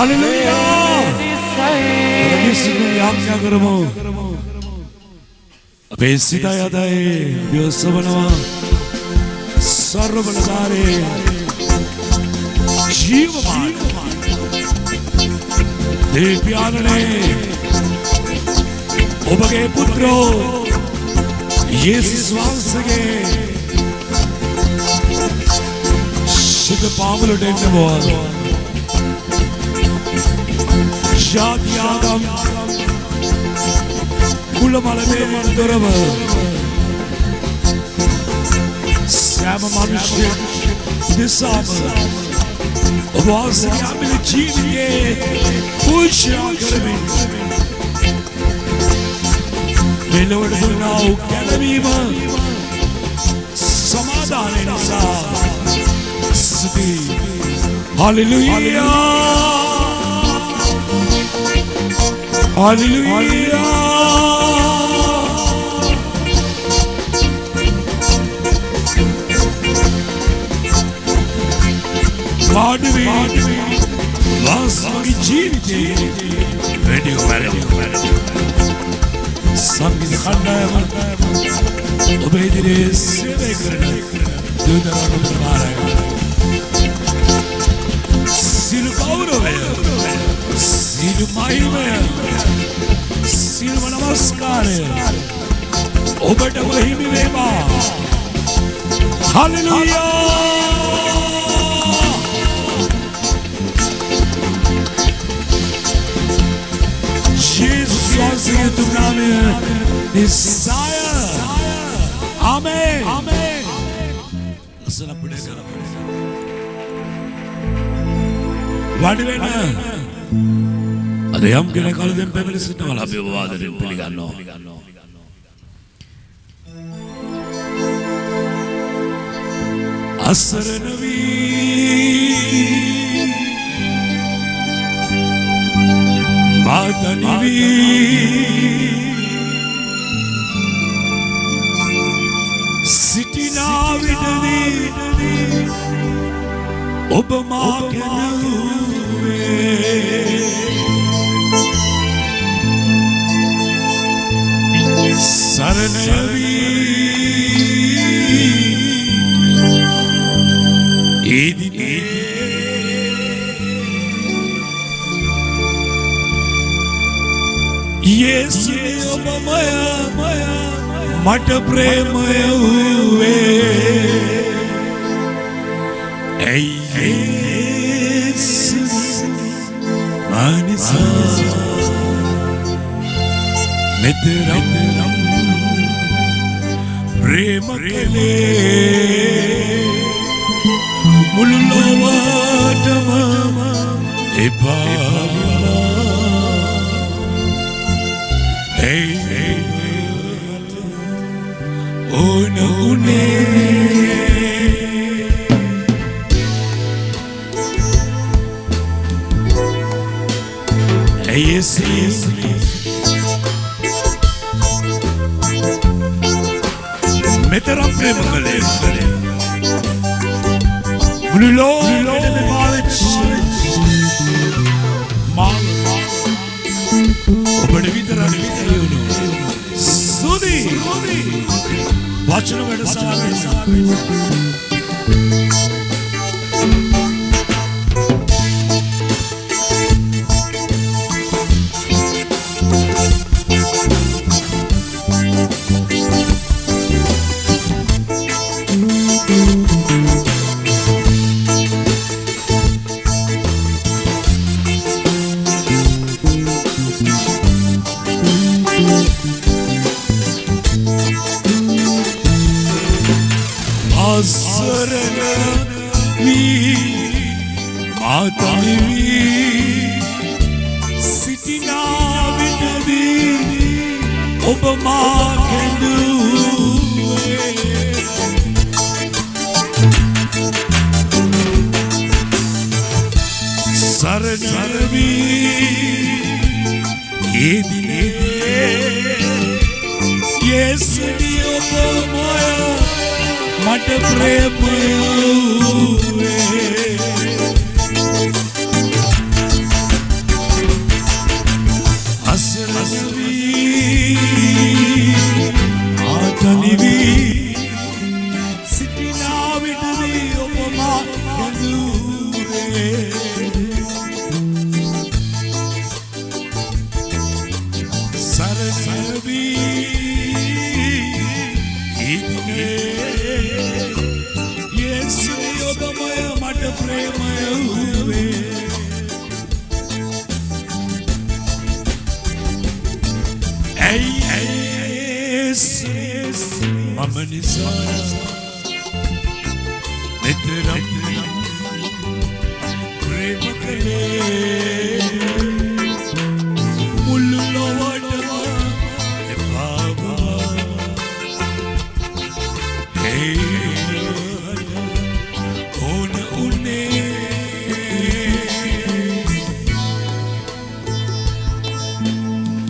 Hallelujah परमेश्वर आज्ञा करमो अपेक्षिता यादाए व्योसवनवा सर्वबलधारे जीवमान देव्यानने ඔබගේ පුත්‍රෝ යේසුස් වහන්සේගේ ශුද්ධ පාමුලට එන්නවෝ ජාති ආගම් කුල මලමේ දොරව සෑම මනුෂ්‍ය දෙසාම ඔබ වහන්සේගේ ජීවිතයේ පූජා කරමින් මෙලොවට දුන්නා වූ කැලවීම සමාදානය නිසා ස්තුති හල්ලෙලූයා හල්ලෙලූයා පාඩුවේ වාසනාගේ ජීවිතේ වැඩි संगीत खंडायम ඔබේ දිනේ සේවය කරන දූතවරු ප්‍රමාණය සිල් ගෞරවය සිල් මහිමය සිල් නමස්කාරය ඔබට මහිම වේවා හල්ලෙලූයා Jesus tu name Messiah. Amen. Amen. Asana pudega. Wadi wena. Ade yam kene kalu dem pemeli sitta wala api obawadarin piliganno. Asaranavi Matanivi Sitina vidani Obama kenuwe Saranavi Edine Yesu obamaya mata premaya huwe Hey Yesu manisa meteram prema kele mululavatama epavima Hey, hey, oh no, hey, yes, yes. Metera prema kale, bululo, malach, mal, obade vitara vitayuno. Sudi, vachana veda saagay. Yesu obamaya mata premaya huwe Ay Yesu amanisa Neteram prema kale mullo wadama e baba hey ona une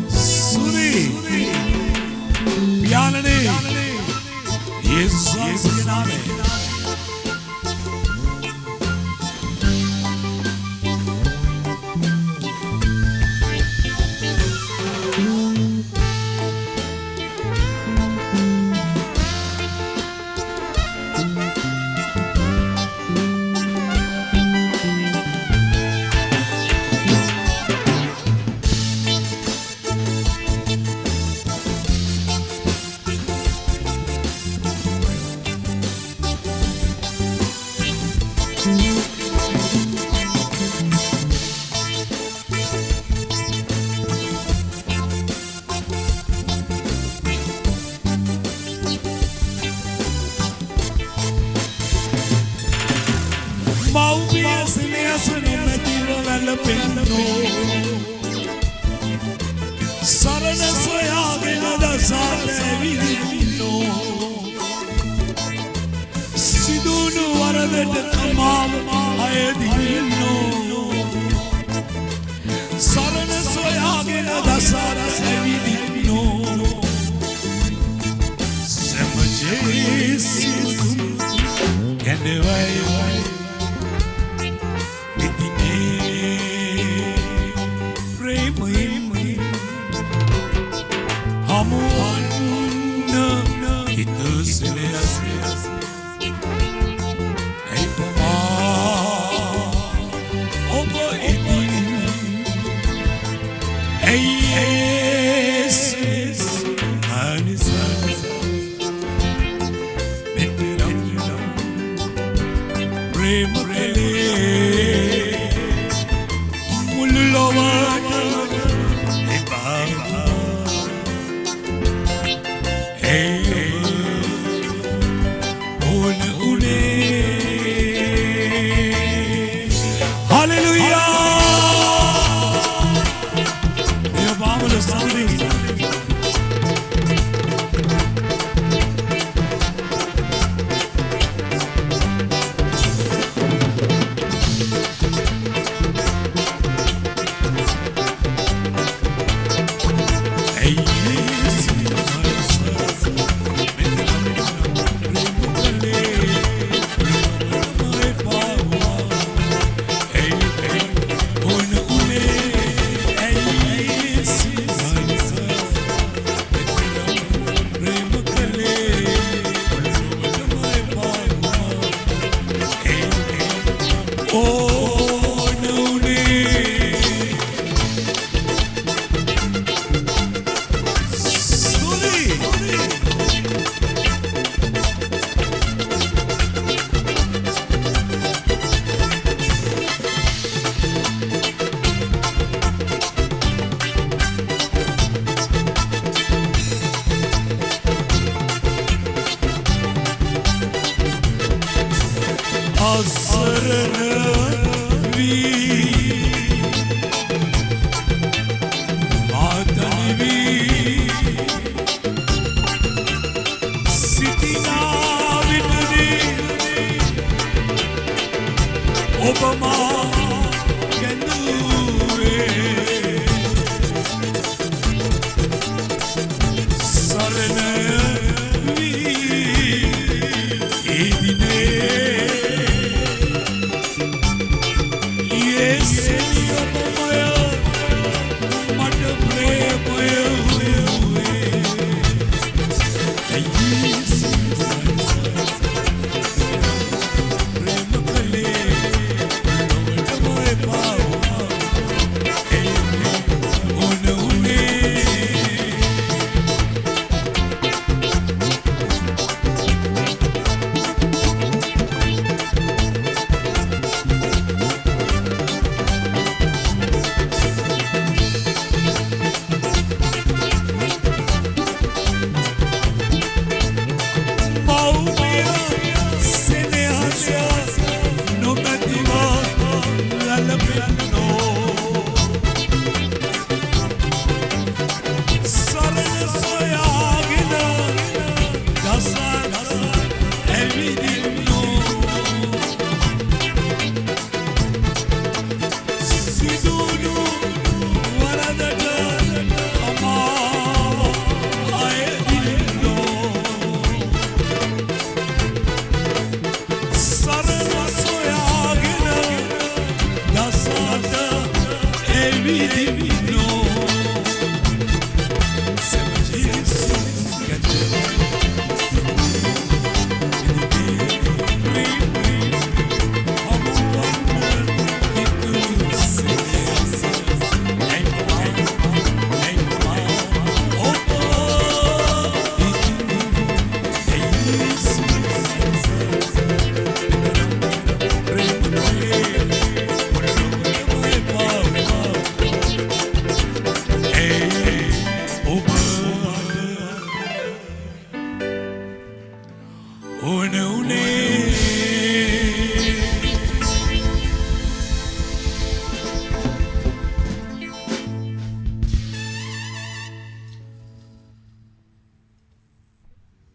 suri प्यालने यीशु के नाम है Sarana soyagena da sale vidino Sidunu varadet kamal ayedino Sarana soyagena da sale vidino Semaje sidum kende vai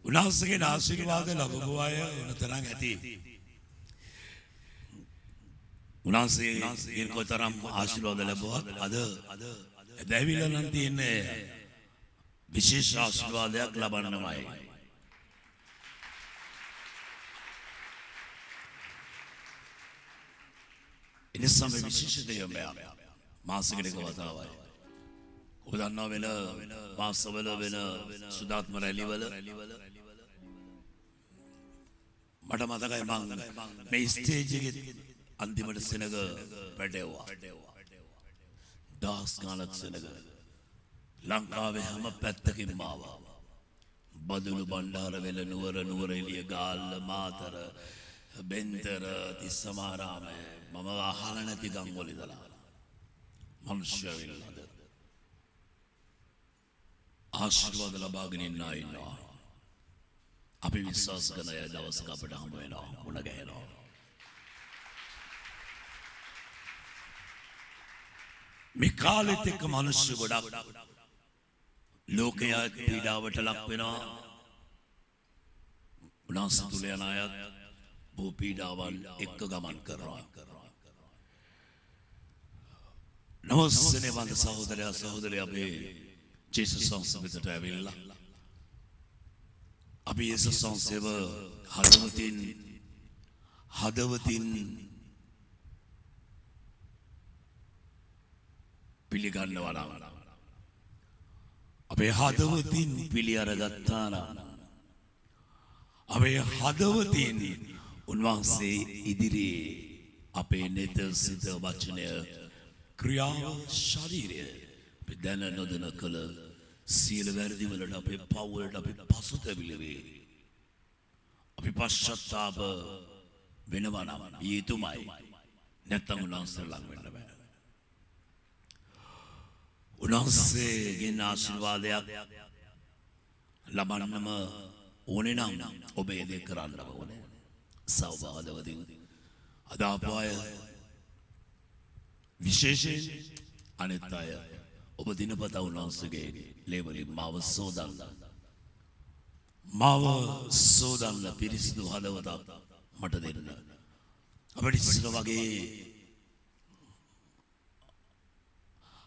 උන්වහන්සේගේ ආශිර්වාද ලැබුව අය උනතරම් ඇති. උන්වහන්සේගෙන් කොතරම් ආශිර්වාද ලැබුවත් අද දැවිලා නම් තියෙන්නේ විශේෂ ආශිර්වාදයක් ලබන්නමයි. එනිසා මේ විශේෂ දෙයක් මාසිකට එක වතාවයි. ඔබ දන්නවා වෙන මාසවල වෙන සුදාත්ම රැලිවල මට මතකයි මං මේ ස්ටේජ් එකේ අන්තිමට සෙනග පැටවුවා. දාස් ගානක් සෙනග ලංකාවේ හැම පැත්තකින්ම ආවා. බදුළු බණ්ඩාර වෙල නුවර එළිය ගාල්ල මාතර බෙන්තර තිස්සමාරාම මම අහලා නැති ගම් වල ඉඳලා මිනිස්සු වෙන්නද ආශිර්වාද ලබාගෙන ඉන්නවා. අපි විශ්වාස කරන අය දවසක අපිට හම්බ වෙනවා, මුණ ගැහෙනවා. මේ කාලෙත් එක්ක මිනිස්සු ගොඩක් ලෝකයේ පීඩාවට ලක් වෙනවා. උනාස තුල යන අයත් බොහෝ පීඩාවන් එක්ක ගමන් කරනවා. නමස්සේ වන්ද සහෝදරයා අපේ ජේසුස් සංසවිතට ඇවිල්ලා අපි යේසුස් සංසේව හදවතින් පිළිගන්නවා නම් අපේ හදවතින් පිළි අරගත්තා නම් අපේ හදවතින් උන්වහන්සේ ඉදිරියේ අපේ නෙත සිත වචනය ක්‍රියාව ශරීරය දැන නොදැන කළ සියලු වැරදි වලට අපේ පව් වලට අපි පසුතැවිලි වේ. අපි පශ්චාත්තාප වෙනවා නම් ඊතුමයි. නැත්තම් උන්වහන්සේ ළඟ වෙන්න බෑ. උන්වහන්සේගෙන් ආශිර්වාදයක් ලබන්නම ඕනේ නම් ඔබ ඒ දේ කරන්න ඕනේ. සෞභාගවතින් අද ආපුවාය විශේෂයෙන් අනිත් අය ඔබ දිනපතා උන්වහන්සේගේ ලේවලින් මාව සෝදන්න පිරිසිදු හදවතක් මට දෙන්න. අපිට ඉස්සර වගේ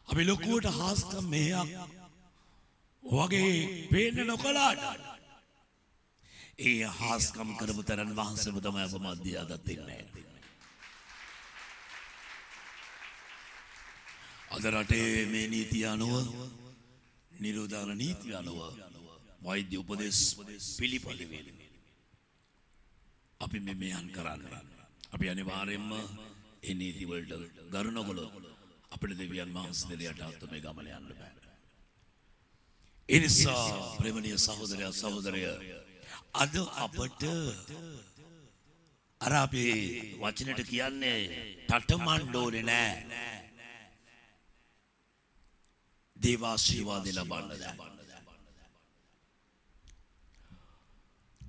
අපි ලොකුවට හාස්කම් මෙහෙයක් වගේ පේන්න නොකලාට ඒ හාස්කම් කරපු තරන් වහන්සේම තමයි අප මැදිය අදත් ඉන්නේ. අද රටේ මේ නීතිය අනුව නිරෝධාන නීතිය අනුව වෛද්‍ය උපදෙස් පිළිපදිමින් අපි මෙයන් කරන්න. අපි අනිවාර්යයෙන්ම ඒ නීති වලට ගරු නොකළොත් අපිට දෙවියන් වහන්සේ දෙවියට මේ ගමන යන්න බෑ. ඒ නිසා ප්‍රේමණීය සහෝදරය අද අපට අර අපේ වචනට කියන්නේ තටමඬෝනේ නෑ. දේවාශීර්වාද ලබන්න.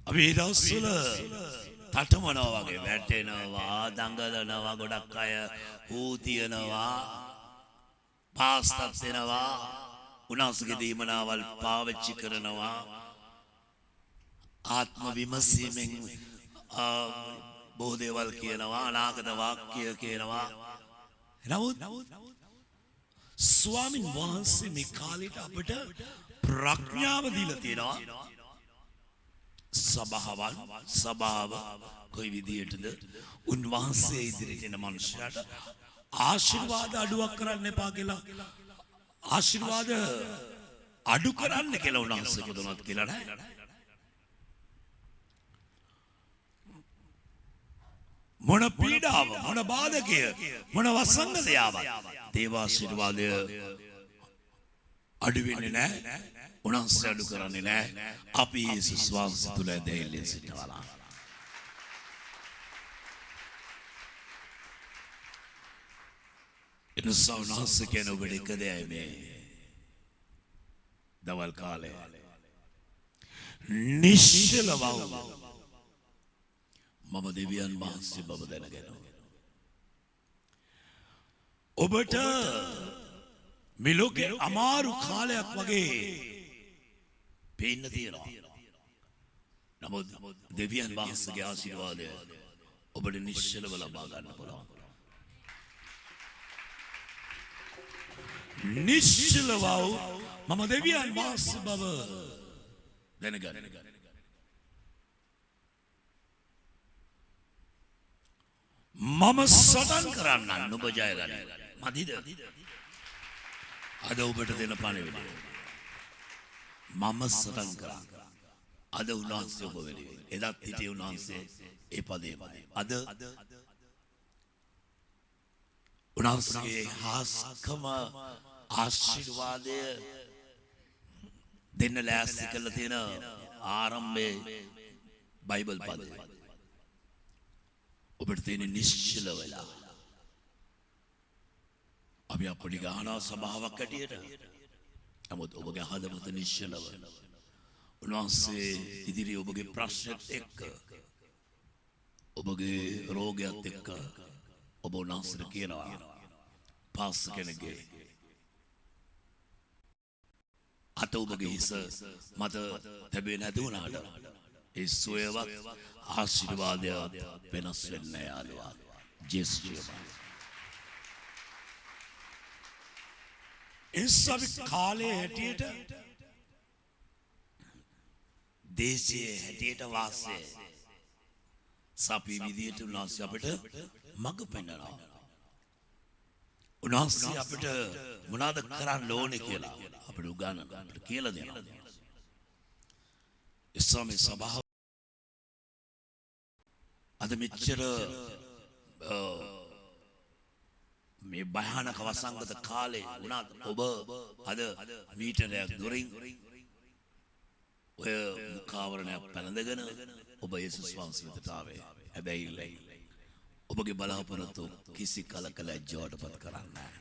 අපි ඒ දවස්වල තටමනවා වගේ වැටෙනවා දඟලනවා ගොඩක් අය හූ තියනවා පාස්තත් දෙනවා උනාසගේ දීමනාවල් පාවිච්චි කරනවා ආත්ම විමසීමෙන් බොහෝ දේවල් කියනවා අනාගත වාක්‍ය කියනවා නමුත් ස්වාමින් වහන්සේ මේ කාලේට අපිට ප්‍රඥාව දීලා තියෙනවා සභාව කොයි විදියටද උන්වහන්සේ ඉදිරියට එන මනුෂ්‍යයාට ආශිර්වාද අඩුවක් කරන්න එපා කියලා ආශිර්වාද අඩු කරන්න කියලා උන්වහන්සේ කියනවත් කියලා නෑ මොන පීඩාව මොන බාධකය මොන වසංගතය ආවත් දේව ආශිර්වාදය අඩු වෙන්නේ නෑ උන්වහන්සේ අඩු කරන්නේ නෑ අපි යේසුස් වහන්සේ තුල ඇදහිල්ලෙන් සිටවලා එනිසා උන්වහන්සේ කියන ඔබට එක දෙයයි මේ දවල් කාලේ නිශ්චලව මම දෙවියන් වහන්සේ බව දැනගෙන ඔබට මේ ලෝකේ අමාරු කාලයක් වගේ පේන්න තියෙනවා. නමුත් දෙවියන් වහන්සේගේ ආශිර්වාදය ඔබට නිශ්චලව ලබා ගන්න පුළුවන්. නිශ්චලව මම දෙවියන් වහන්සේ බව දැනගන්න. මම සටන් කරන්න ඔබ ජය ගන්න. මදිද? අද ඔබට දෙන පණිවිඩය. මම සටන් කරා. අද උන්වහන්සේ ඔබ වෙනුවෙන්. එදත් හිටියේ උන්වහන්සේ ඒ පදේමයි. අද උන්වහන්සේගේ හාස්කම ආශිර්වාදය දෙන්න ලෑස්ති කරලා තියෙන ආරම්භයේ බයිබල් පදේ. ඔබට තියෙන නිශ්චල වෙලා අපි අපිට ගහනවා සභාවක් ඇටියට. නමුත් ඔබගේ හදවත නිශ්චලව උන්වහන්සේ ඉදිරියේ ඔබගේ ප්‍රශ්නෙත් එක්ක ඔබගේ රෝගයත් එක්ක ඔබ උන්වහන්සේට කියනවා පාස් කෙනෙක්ගේ අත ඔබගේ හිස මත තැබෙන්නේ නැති වුණාට ඒ සුවයවත් ආශිර්වාදයක් වෙනස් වෙන්නේ යාළුවා. ජේසුස් ඉස්සවි කාලේ හැටියට දේශයේ හැටියට වාසය සපි විදියට උන්වහන්සේ අපිට මඟ පෙන්වනවා. උන්වහන්සේ අපිට මොනවද කරන්න ඕනේ කියලා අපිට උගන්වනවා අපිට කියලා දෙනවා. ඉස්සමේ සභාව අද මෙච්චර මේ භයානක වසංගත කාලේ වුණාද ඔබ අද මීටරයක් දුරින් ඔය මුඛාවරණයක් පැළඳගෙන ඔබ යේසුස් වහන්සේ වෙතට ආවේ. හැබැයි ඔබගේ බලාපොරොත්තු කිසි කලක ලැජ්ජාවටපත් කරන්නේ නැහැ.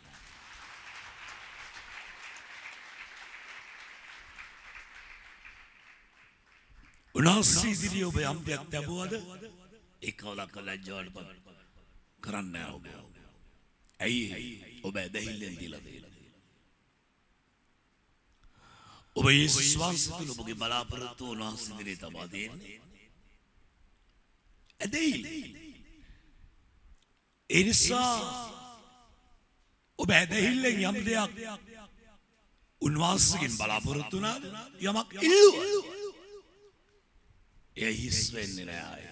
උන්වහන්සේ ඉදිරියේ ඔබ යම් දෙයක් ලැබුවද ඒ කලක ලැජ්ජාවටපත් කරන්නේ නැහැ ඔබ. ඇයි ඔබ ඇදහිල්ලෙන් දීලා දෙන්නේ? ඔබ යේසුස් වහන්සේ තුල ඔබගේ බලාපොරොත්තු උන්වහන්සේ ඉදිරියේ තබා දෙන්නේ. ඇදහිල්ල. ඒ නිසා ඔබ ඇදහිල්ලෙන් යම් දෙයක් උන්වහන්සේගෙන් බලාපොරොත්තු වුණාද? යමක් ඉල්ලුවා. ඒ හිස් වෙන්නේ නැහැ.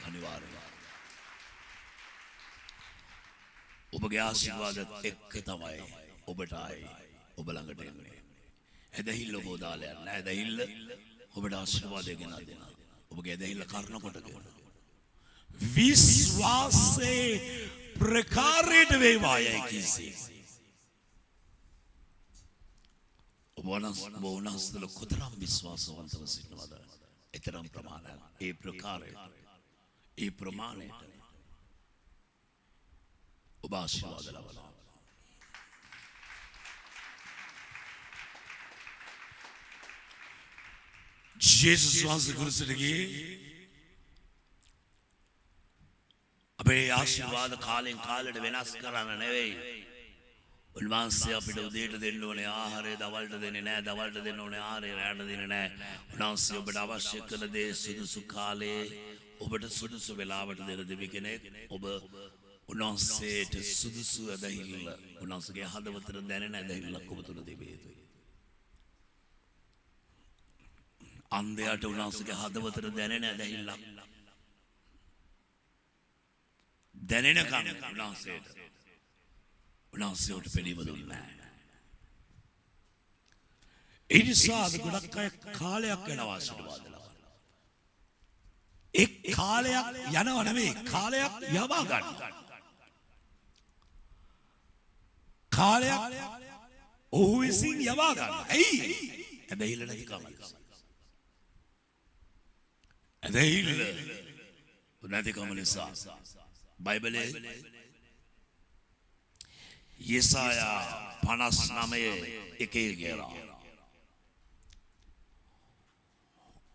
අනිවාර්යයෙන් ඔබගේ ආශිර්වාදත් එක්ක තමයි ඔබට ආයේ ඔබ ළඟට එන්නේ. ඇදහිල්ල ඔබ දාලා යන්න. ඇදහිල්ල ඔබට ආශිර්වාදය ගෙන දෙනවා. ඔබගේ ඇදහිල්ල කරුණ කොටගෙන විශ්වාසයේ ප්‍රකාරයට වේවායයි කිසි. ඔබ වනස්තුල කොතරම් විශ්වාසවන්තව සිටිනවද? එතරම් ප්‍රමාණයක්. ඒ ප්‍රකාරයට ඒ ප්‍රමාණයට ඔබ ආශිර්වාද ලබනවා. ජේසුස් වහන්සේ කුරුසට ගියේ අපේ ආශිර්වාද කාලෙන් කාලෙට වෙනස් කරන්න නෙවෙයි. උන්වහන්සේ අපිට උදේට දෙන්න ඕනේ ආහාරය දවල්ට දෙන්නේ නැහැ. දවල්ට දෙන්න ඕනේ ආහාරය රැට දෙන්නේ නැහැ. උන්වහන්සේ ඔබට අවශ්‍ය කරන දේ සුදුසු කාලේ ඔබට සුදුසු වෙලාවට දෙන දෙවි කෙනෙක්. ඔබ උන්වහන්සේට සුදුසු ඇදහිල්ල උන්වහන්සේගේ හදවතට දැනෙන ඇදහිල්ලක් ඔබ තුල තිබිය යුතුයි. අන්ධයාට උන්වහන්සේගේ හදවතට දැනෙන ඇදහිල්ලක් දැනෙනකම් උන්වහන්සේට පෙනීම දුන්නේ නැහැ. ඒ නිසා අද ගොඩක් අය කාලයක් යනවා ආශිර්වාද ලබන්න. ඒ කාලයක් යනව නෙවෙයි කාලයක් යවා ගන්න. කාලයක් ඔහු විසින් යවා ගන්න. ඇයි? ඇදහිල්ල නැති කම නිසා. ඇදහිල්ල නැති කම නිසා. බයිබලයේ යෙසායා 59:1 කියලා.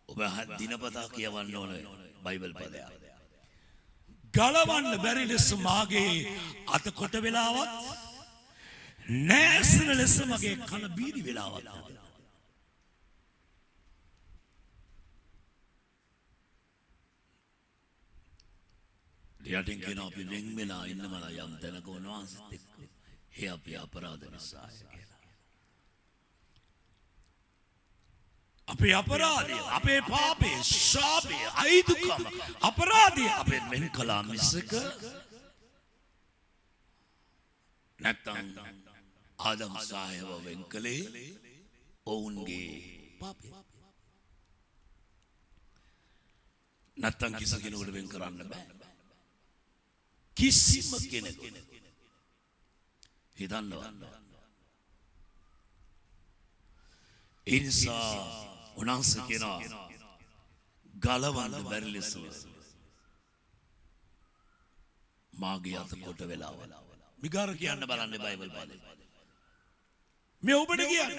ඔබ දිනපතා කියවන්න ඕනේ බයිබල් පදයක්. ගලවන්න බැරි ලෙස මාගේ අත කොට වෙලාවත් නැසන ලෙස මගේ කන බීරි වෙලාවත් නැත. යටින් කියන අපි වෙන් වෙලා ඉන්නමලා යම් තැනක උන්වහන්සේත් එක්ක ඒ අපේ අපරාධ නිසාය කියලා. අපේ අපරාධය, අපේ පාපේ, ශාපේ, අයිදුකම, අපරාධය අපෙන් වෙන් කළා මිසක නැත්තම් ආදම් සායව වෙන් කළේ ඔවුන්ගේ පාපය. නැත්තම් කිසි කෙනෙකුට වෙන් කරන්න බෑ. කිසිම කෙනෙකුට හිතන්නවා. ඒ නිසා උන්වහන්සේ කියනවා ගලවන්න බැරි ලෙස මාගේ අත කොට වෙලාව. මිගාර කියන්න බලන්න බයිබල් පදේ. මේ ඔබට කියන්න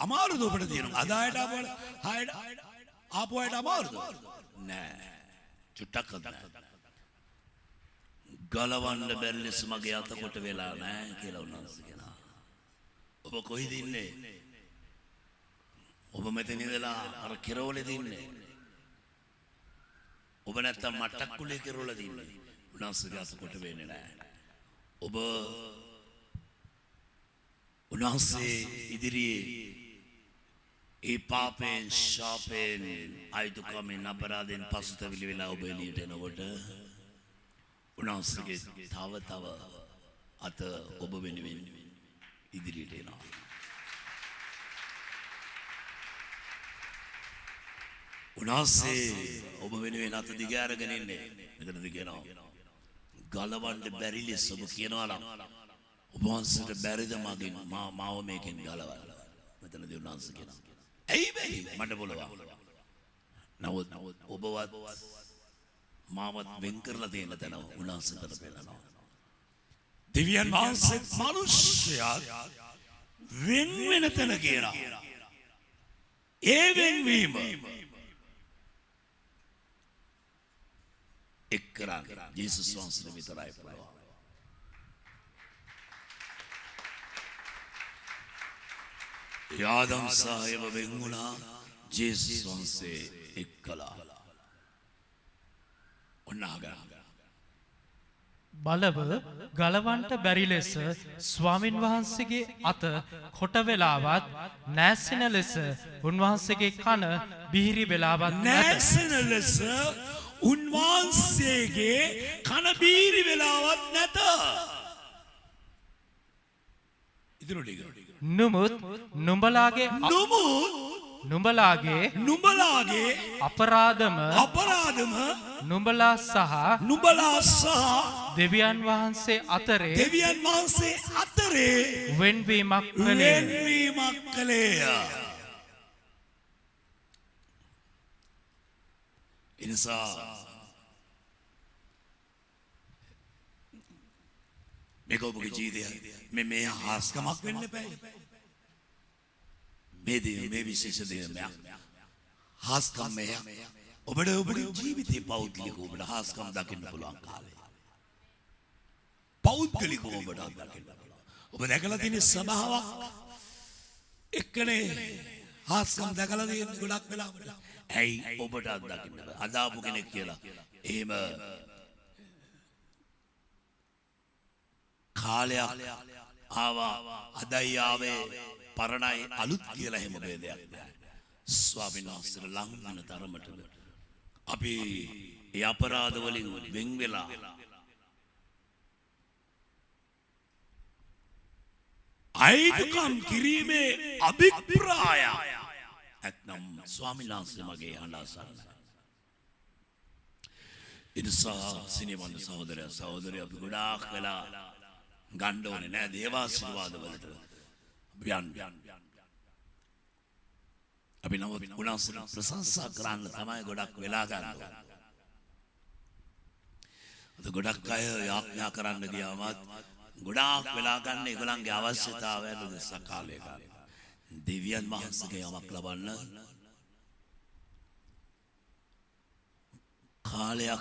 අමාරුද ඔබට තියෙනවා. අදායට ආපුවාට අමාරුද? නෑ. චුට්ටක් නෑ. ගලවන්න බැරි ලෙස මගේ අත කොට වෙලා නැහැ කියලා උන්වහන්සේ කියනවා. ඔබ කොහෙද ඉන්නේ? ඔබ මෙතන ඉඳලා අර කෙරවලේ ඉන්නේ. ඔබ නැත්තම් මට්ටක් කුලේ කෙරවල ඉන්නේ. උන්වහන්සේගේ අත කොට වෙන්නේ නැහැ. ඔබ උන්වහන්සේ ඉදිරියේ ඒ පාපෙන් ශාපෙන් අයිදුකමෙන් අපරාධෙන් පසුතැවිලි වෙලා ඔබ එළියට එනකොට උන්වහන්සේගේ තව අත ඔබ වෙනුවෙන් ඉදිරියට එනවා. උන්වහන්සේ ඔබ වෙනුවෙන් අත දිග අරගෙන ඉන්නේ. මෙතනදී කියනවා ගලවන්න බැරි ලෙස ඔබ කියනවා නම් ඔබ වහන්සේට බැරිද මගෙන් මාව මේකෙන් ගලවන්න. මෙතනදී උන්වහන්සේ කියනවා ඇයි බැරි මට බලවා. නමුත් ඔබවත් මාවත් වෙන් කරලා තියෙන තැන උන්වහන්සේට පෙළනවා. දෙවියන් වහන්සේ මිනිස්යා වෙන් වෙන තැන කියනවා. ඒ වෙන්වීම එක් කරන්නේ ජේසුස් වහන්සේ විතරයි පුළුවන්. ආදම් සහයව වෙන් වුණා ජේසුස් වහන්සේ එක් කළා. බලව ගලවන්ට බැරි ලෙස ස්වාමින් වහන්සේගේ අත කොට වෙලාවත් නැසෙන ලෙස උන්වහන්සේගේ කන බිහිරි වෙලාවත් නැසෙන ලෙස උන්වහන්සේගේ කන බිහිරි වෙලාවත් නැත. නමුත් නුඹලාගේ අපරාධම නුඹලා සහ දෙවියන් වහන්සේ අතරේ වෙන්වීමක් කළේය. එනිසා මේක ඔබගේ ජීවිතය මේ හාස්කමක් වෙන්න එපා. මේ විශේෂ දෙයක් හාස්කම් මෙය ඔබේ ජීවිතේ පෞද්ගලිකව ඔබට හාස්කම් දකින්න පුළුවන් කාලේ. පෞද්ගලිකව ඔබට දකින්න පුළුවන්. ඔබ දැකලා තියෙන සබාවක් එක්කනේ හාස්කම් දැකලා තියෙන ගොඩක් වෙලාවට. ඇයි ඔබට අත්දකින්න බෑ? අදාපු කෙනෙක් කියලා. එහෙම කාලයක් ආවා අදයි ආවේ පරණයි අලුත් කියලා එහෙම ભેදයක් නෑ. ස්වාමීන් වහන්සේ ළඟ වෙන තරමට අපි ඒ අපරාධ වලින් වෙන් වෙලා අයිතිකම් කිරීමේ අභිප්‍රාය එක්නම් ස්වාමීන් වහන්සේ මගේ හඬසන්න. ඉන්සා සිනමන් සහෝදරය අපි ගොඩාක් වෙලා ගන්න ඕනේ නෑ දේවාශිර්වාද වලට. යන්න. අපි නමුත් උන්වහන්සේ ප්‍රශංසා කරන්න තමයි ගොඩක් වෙලා ගන්නවා. අද ගොඩක් අය යාඥා කරන්න ගියාමත් ගොඩාක් වෙලා ගන්න ඒගොල්ලන්ගේ අවශ්‍යතාවයන් උදෙසා කාලය ගන්න. දෙවියන් වහන්සේගේ යමක් ලබන්න කාලයක්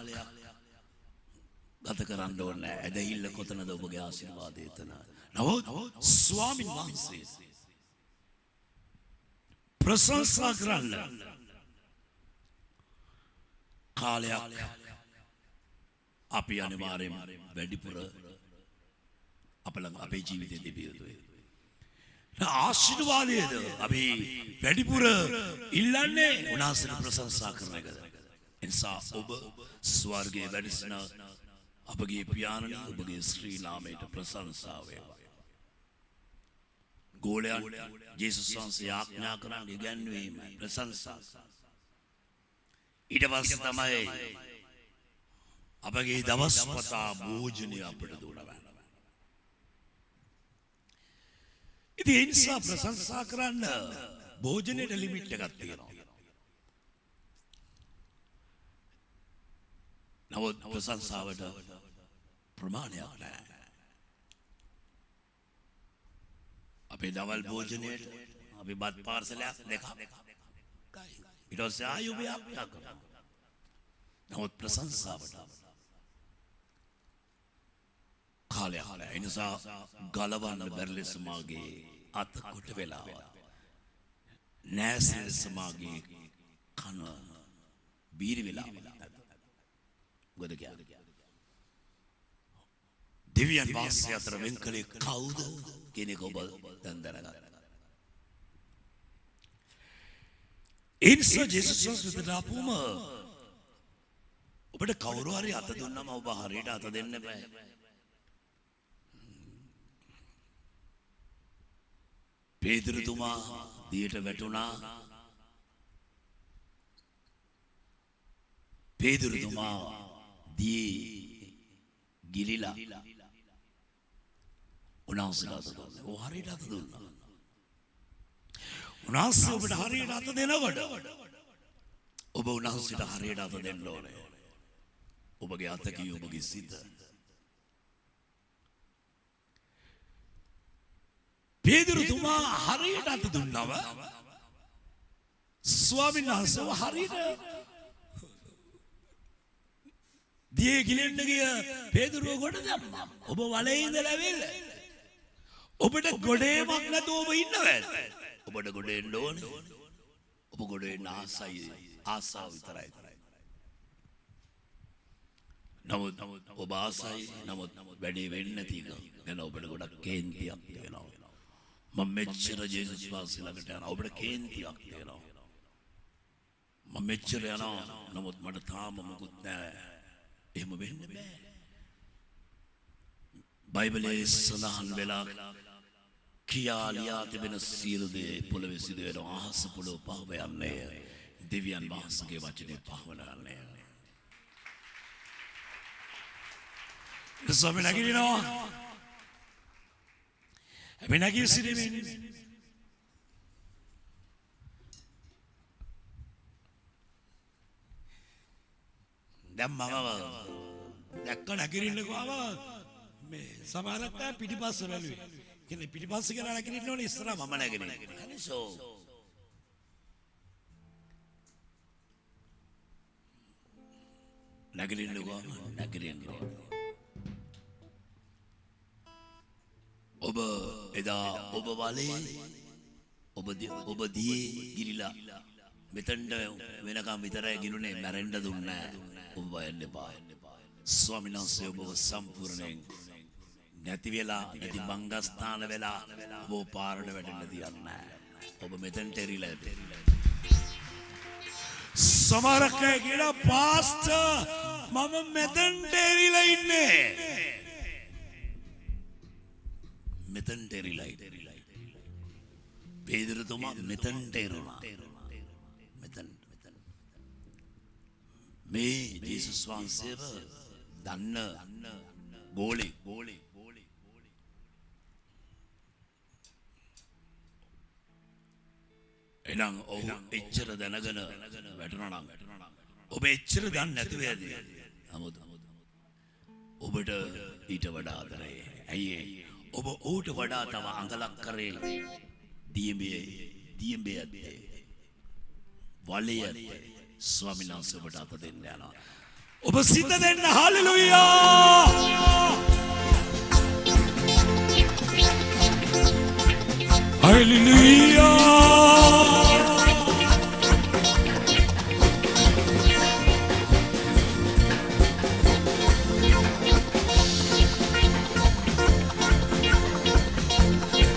ගත කරන්න ඕනේ. ඇදහිල්ල කොතනද ඔබගේ ආශිර්වාදය එතන. නමුත් ස්වාමීන් වහන්සේ ප්‍රශංසා කරන්න කාලයක් අපි අනිවාර්යයෙන් වැඩිපුර අපේ ජීවිතේ තිබිය යුතුයි. ආශිර්වාදයේද අපි වැඩිපුර ඉල්ලන්නේ උන්වහන්සේට ප්‍රශංසා කරන එකද. එනිසා ඔබ ස්වර්ගයේ වැඩසින අපගේ පියාණන් ඔබගේ ශ්‍රී නාමයට ප්‍රශංසා වේවා. ගෝලයන් ජේසුස් වහන්සේ ආඥා කරන ඉගැන්වීම ප්‍රශංසා. ඊට පස්සේ තමයි අපගේ දවස් පතා භෝජනය අපට දුන්නා. ඉතින් ඒ නිසා ප්‍රශංසා කරන්න භෝජනයේ ලිමිට් එකක් තියෙනවා. නමුත් ප්‍රශංසාවට ප්‍රමාණයක් නැහැ. අපේ දවල් භෝජනයේට අපි බත් පාර්සලයක් දෙකක් ඊට පස්සේ ආයුබයක් කරනවා. නමුත් ප්‍රශංසාවට කාලයක් නැහැ. ඒ නිසා ගලවන්න බැරි ලෙස මාගේ අත කොට වෙලාව නැසෙල් සමාගේ කන බීරි වෙලාව ගොඩ ගියා. දෙවියන් වහන්සේ අතර වෙන් කලේ කවුද කියන එක ඔබ දැන් දැනගන්න. ඒ නිසා ජේසුස් වහන්සේ දාපුම ඔබට කවුරු හරි අත දුන්නම ඔබ හරියට අත දෙන්න බෑ. පේතුරුතුමා දියට වැටුණා. පේතුරුතුමා දී ගිලිලා උන්වහන්සේට අත දුන්නා. ඔව් හරියට අත දුන්නා. උන්වහන්සේ ඔබට හරියට අත දෙනකොට ඔබ උන්වහන්සේට හරියට අත දෙන්න ඕනේ. ඔබගේ අත කිය ඔබගේ සිත. පේතුරුතුමා හරියට අත දුන්නව ස්වාමීන් වහන්සේ හරියට දියේ ගිලෙන්න ගිය පේතුරුව කොට දැම්මා. ඔබ වලේ ඉඳලා ඇවිල්ලා ඔබට ගොඩේමක් නැතුව ඔබ ඉන්නවද? ඔබට ගොඩේ එන්න ඕනේ. ඔබ ගොඩේ එන්න ආසාව විතරයි. නමුත් ඔබ ආසයි නමුත් වැඩේ වෙන්නේ නැති එක ගැන ඔබට ගොඩක් කේන්තියක් තියෙනවා. මම මෙච්චර ජේසුස් වහන්සේ ළඟට යනවා. ඔබට කේන්තියක් තියෙනවා. මම මෙච්චර යනවා නමුත් මට තාම මොකුත් නැහැ. එහෙම වෙන්න බෑ. බයිබලයේ සඳහන් වෙලා කියා ලියා තිබෙන සියලු දේ පොළවේ සිදු වෙන අහස පොළොව පහව යන්නේ දෙවියන් වහන්සේගේ වචනේ පහවන යන්නේ. ස්වාමීන් නැගිටිනවා. අපි නැගී සිටීමෙන් දැන් මම දැක්ක නැගිටින්නකෝ ආව මේ සමහරක් අය පිටිපස්ස බැලුවේ. කියන්නේ පිටිපස්ස කියලා නැගිටින්න ඕනේ ඉස්සරහා මම නැගිටින්නේ. අනිසෝ නැගිටින්නකෝ නැගිටින්න ඕන. ඔබ එදා ඔබ වලේ ඔබ දියේ ගිරිලා මෙතෙන්ට වෙනකම් විතරයි ගිනුනේ මැරෙන්න දුන්නේ ඔබ බයන්න එපා. ස්වාමීන් වහන්සේ ඔබව සම්පූර්ණයෙන් නැති වෙලා නැති බංගස්ථාන වෙලා ඔබ පාරට වැටෙන්න තියන්නේ. ඔබ මෙතෙන්ට එරිලා ඇති. සමහරක් අය කියනවා පාස්ටර් මම මෙතෙන්ට එරිලා ඉන්නේ. මෙතෙන්ට එරිලා පේදුරුතුමා මෙතෙන්ට එරුණා. මෙතෙන් මේ ජේසුස් වහන්සේව දන්න බෝලේ එනම් ඔහු එච්චර දැනගෙන වැටුණා නම් ඔබ එච්චර දන්නේ නැතුව ඇති. නමුත් ඔබට ඊට වඩා ආදරේ. ඇයි ඔබ ඌට වඩා තව අඟලක් කරේ දියඹේ ඇත්තේ. වලේ ඇත්තේ. ස්වාමීන් වහන්සේ ඔබට අත දෙන්න යනවා. ඔබ සිත දෙන්න. හල්ලෙලූයා. හල්ලෙලූයා.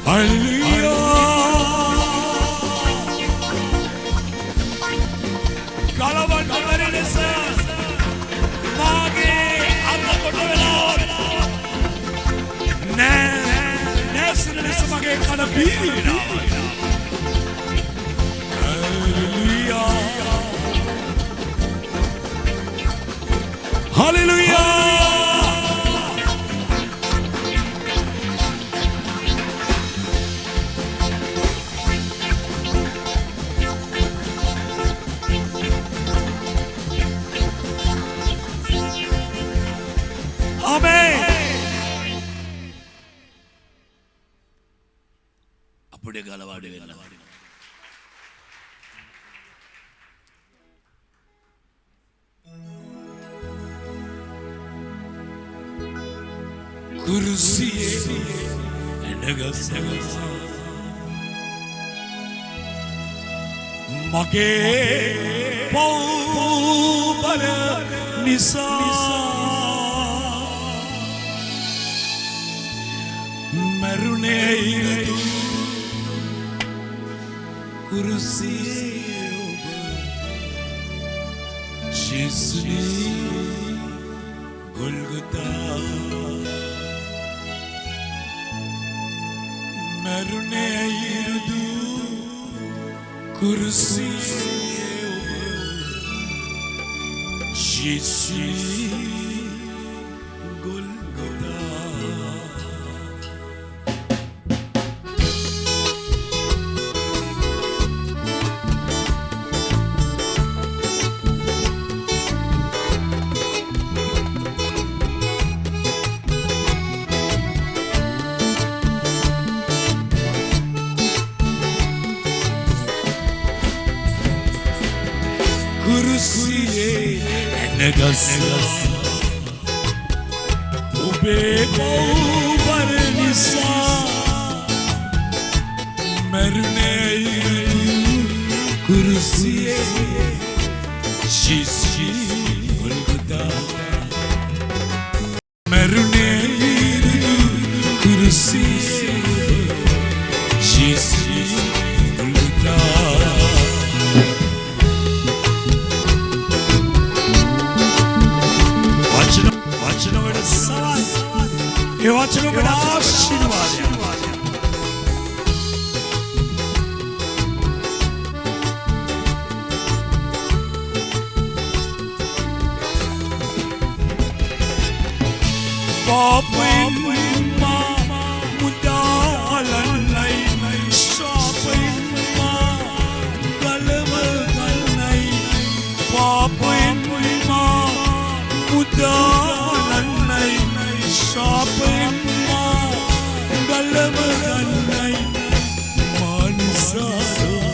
Hallelujah. Kalavan kamarelesa mage anna kodavela nesrelesa mage kana birina. Hallelujah. Hallelujah. අපුඩේ ගලවාඩි වෙන්න. කුරුසියේ එනගසගසා මගේ පව් බර නිසා මරුනේ ඉරදු කුරුසියේ ඔබ ජේසුනි ගොල්ගොතා මරුනේ ඉරදු කුරුසියේ ඔබ ජේසුනි ඔබේ පව් නිසා මරුනේ කුරුසියේ ජේසුනි ගොල්ගොතා මරුනේ කුරුසියේ ජේසුනි ගොල්ගොතා වචන වල සවල් ඒ වචන වල ආශිර්වාදය පාපෙන් මුදාලන්නයි ශාපෙන් ගලවගන්නයි පාපෙන් මුදාලන්නයි ශාපෙන් ගලවගන්නයි මානසාරෝ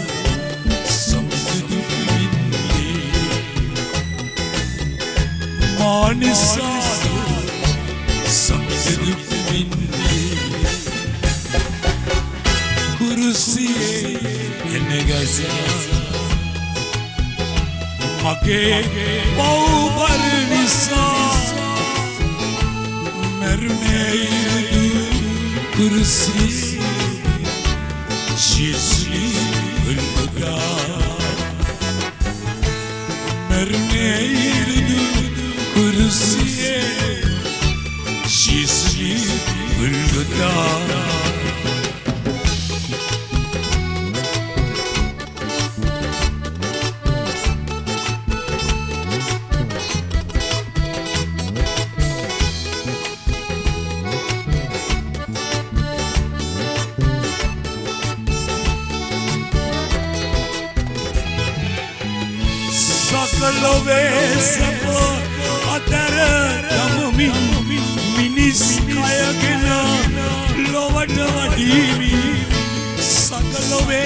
සම්පදුක් වින්නේ මානිසාද සමිඳ දුක් විඳේ කුරුසියේ එන ගසා මගේ පව්බර නිසා මරුනේ කුරුසියේ She's Merneirdu kursiye Şisli Gülgüda Sakalowe sabo atara damamin minis kayagena lovata vadimi Sakalowe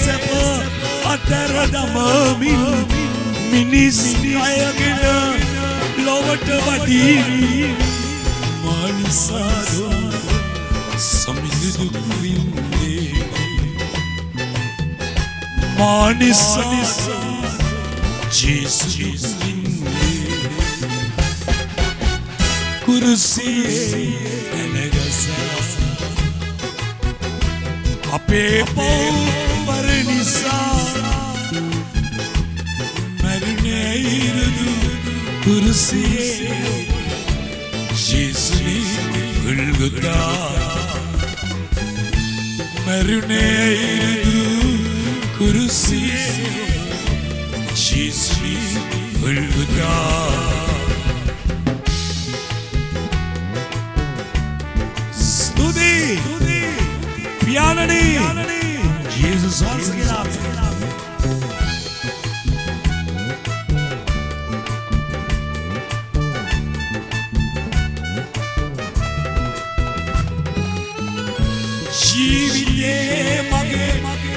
sabo atara damamin minis kayagena lovata vadimi manisado samidu vinde manisado Jesus kursiye enegasa ape pawbar nisa marne irdu kursiye Jesus gulguda marne irdu kursiye Şisli Gülgüda Studi Piyanani Jesus once again Jivide mage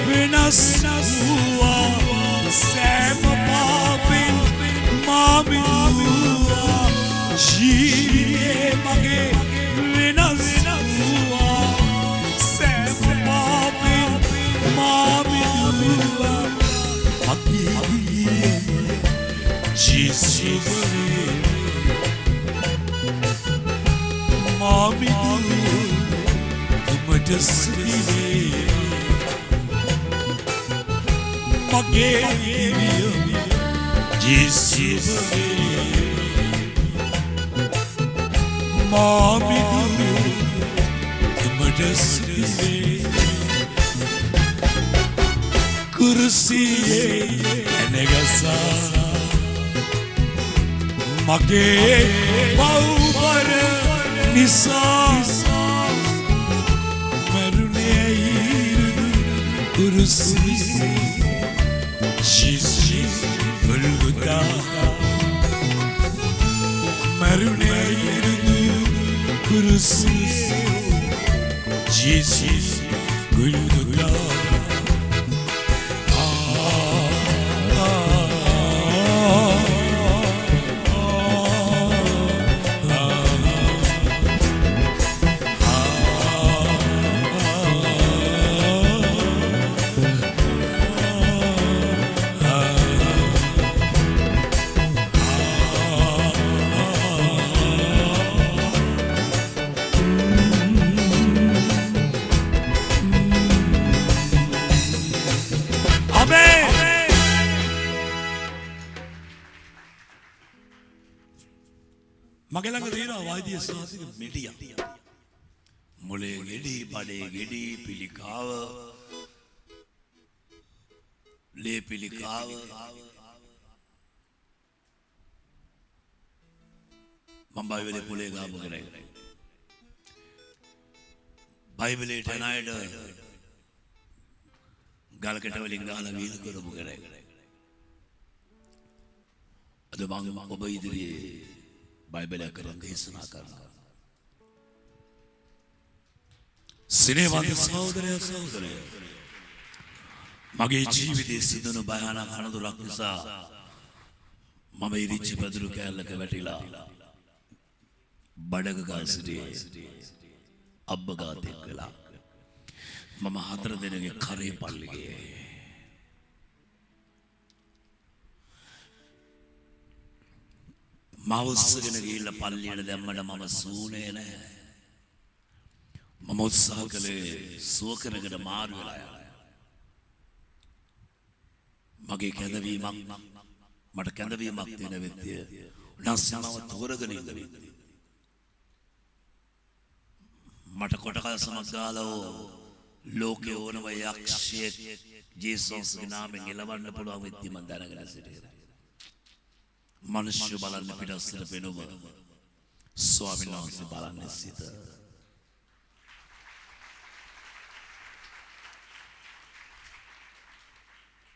venas hua Sam Babin Mamilua Jivide mage venas hua Sam Babin Mamilua Agiye Jesus Mamilua Tumadasile Mage Jesus Mamidu Tumadasile Kursiye enegasa Mage pawbar nisa Kursiye Şisli Gülgüda Merune yürüdü Kursiye Şisli Gülgüda මගේ ළඟ තියෙනවා වෛද්‍ය සාහිත්‍ය මෙඩියා මොලේ ගෙඩි බඩේ ගෙඩි පිළිකාව ලේ පිළිකාව මම බයිබලේ පොලේ ගාපු කෙනෙක් බයිබලේට ණයට ගල්කට වලින් ගහලා වීල් කරපු කෙනෙක් අද මම ඔබ ඉදිරියේ බයිබලයක් කරන් දේශනා කරනවා. සිනේවන්ත සහෝදරය සහෝදරය මගේ ජීවිතයේ සිදුණු භයානක අනතුරක් නිසා මම ඉරිච්ච පැදුරු කෑල්ලක වැටිලා බඩග ගල් සිටියේ අබ්බගාතෙක් වෙලා මම 4 දිනක කරේ පල්ලිගේ මවුස්සගෙන ගිහිල්ලා පල්ලියට දැම්මට මම සූනේ නැහැ. මම උත්සාහ කළේ සුව කරගෙන මාරු වෙලා යන්න. මගේ කැඳවීමක් මට කැඳවීමක් තියෙන වෙද්දී නැස්නව තෝරගෙන ඉන්න වෙද්දී මට කොටකල් සමක් ගාලා ලෝකේ ඕනම යක්ෂයෙක් ජේසුස්ගේ නාමයෙන් එලවන්න පුළුවන් වෙද්දී මම දැනගෙන සිටියා. මනුෂ්‍ය බලන්න පිටස්සට පෙනුම ස්වාමීන් වහන්සේ බලන්නේ සිත.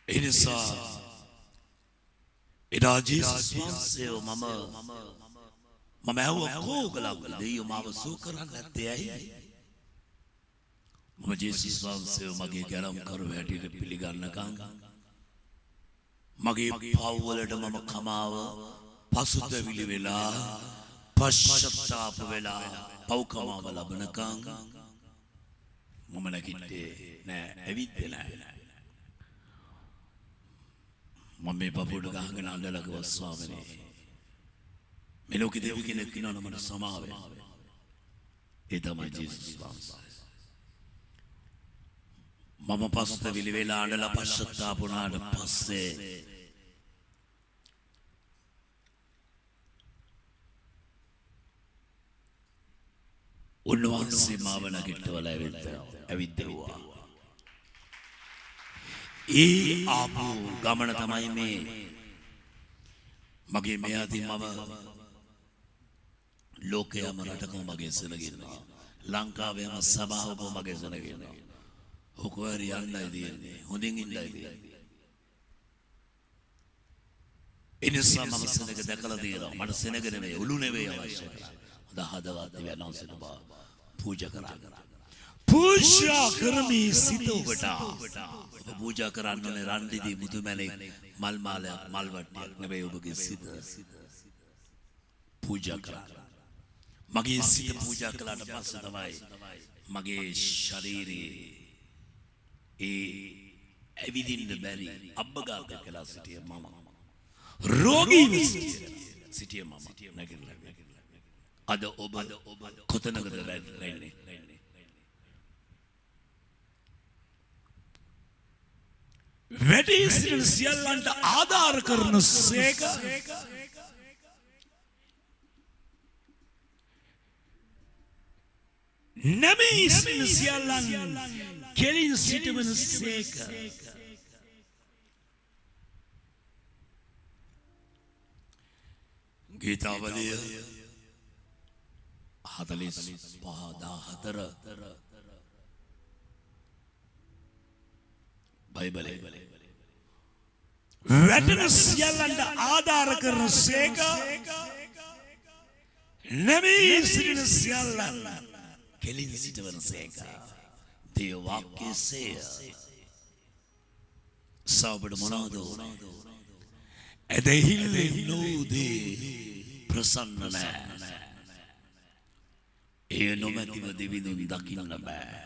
එනිසා එදා ජේසුස් වහන්සේව මම ඇහුවා කෝගලක් දෙයියෝ මාව සුව කරන්න නැත්තේ ඇයි? මම ජේසුස් වහන්සේව මගේ ගැලම් කරු හැටියට පිළිගන්නකම් මගේ පව්වලට මම කමාව පසුතැවිලි වෙලා පශ්චාත්තාප වෙලා පව්කමාව ලබනකම් මම නැගිට්ටේ නෑ ඇවිත්ේ නෑ. මම මේ පපුවට ගහගෙන අඬලා ගියා ස්වාමීනි. මේ ලෝකෙ දෙවි කෙනෙක් ඉන්නවනම් මට සමාව වෙන්න. ඒ තමයි ජේසුස් වහන්සේ. මම පසුතැවිලි වෙලා අඬලා පශ්චාත්තාප වුණාට පස්සේ උන්වහන්සේ මාව නැගිටවල ඇවිද්දෙව්වා. ඒ ආපු ගමන තමයි මේ මගේ මෙයාදී මම ලෝකයේම රටකම මගේ සෙනගෙනවා. ලංකාවේම සභාවකම මගේ සෙනගෙනවා. ඔකෝරි යන්නයි දෙන්නේ. හොඳින් ඉන්නයි දෙන්නේ. එනිසා මම සෙනග දැකලා තියෙනවා. මට සෙනග නෙවෙයි උළු නෙවෙයි අවශ්‍ය කරන්නේ. හොඳ හදවත් වෙනවස බා පූජා කරා. පූජා කරමි සිත ඔබට. ඔබ පූජා කරන්න ඕනේ රන් දිදී මුතුමැණික් මල් මාලයක් මල් වට්ටියක් නෙවෙයි ඔබගේ සිත. පූජා කරා. මගේ සිත පූජා කළාට පස්සේ තමයි මගේ ශරීරයේ ඒ ඇවිදින්න බැරි අබ්බගාත කළා සිටිය මම. රෝගීව සිටිය මම නැගිටලා. අද ඔබ කොතනකද රැඳෙන්නේ? වැඩි සිටින සියල්ලන්ට ආධාර කරන සේක නැමී සිටින සියල්ලන් කෙලින් සිටවන සේක. ගීතාවලිය 45:14 බයිබලේ වැටෙන සියල්ලන්ට ආධාර කරන සේක නැමී සිටින සියල්ලන් කෙලින් සිටවන සේක. දේව වාක්‍යයේ සේය. සබඩ මොනවාද? ඇදහිල්ලේ නෝදී ප්‍රසන්න නැහැ. ඒ නොමැතිව දෙවිඳුන් දකින්න බෑ.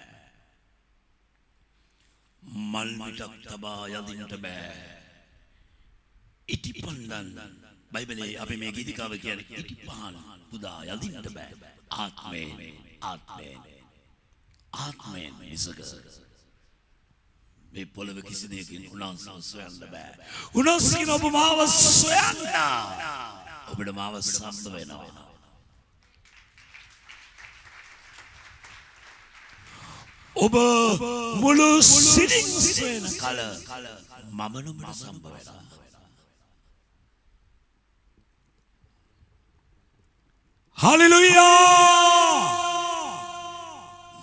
මල් මිටක් තබා යදින්නට බෑ. ඉටිපණ්ඩන් බයිබලේ අපි මේ ගීතිකාව කියන්නේ ඉටිපහන් පුදා යදින්නට බෑ. ආත්මයෙන් මිසක මේ පොළව කිසි දෙයකින් උන්වහන්සේව සොයන්න බෑ. උන්වහන්සේ ඔබ මාව සොයන්න. ඔබට මාව සම්බ වෙනවා. ඔබ මුළු සිතින් සොයන කල මම නුඹට සම්බ වෙනවා. හලෙලුයා!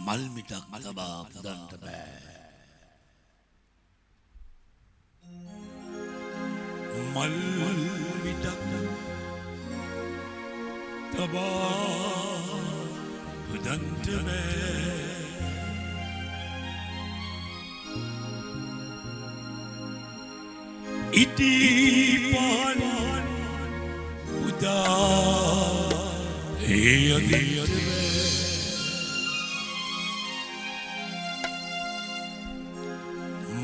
මල් මිටක් තබා පුදන්න බෑ. මල් මිටක් තබා පුදන්න බෑ. ඉටිපන් උදා ඒ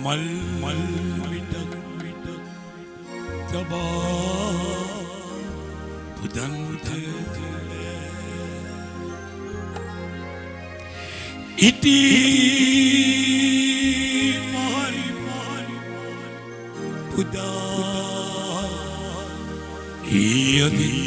मल मल विटक विटक तबा पुदंत इति मारी मारी पुदा यदि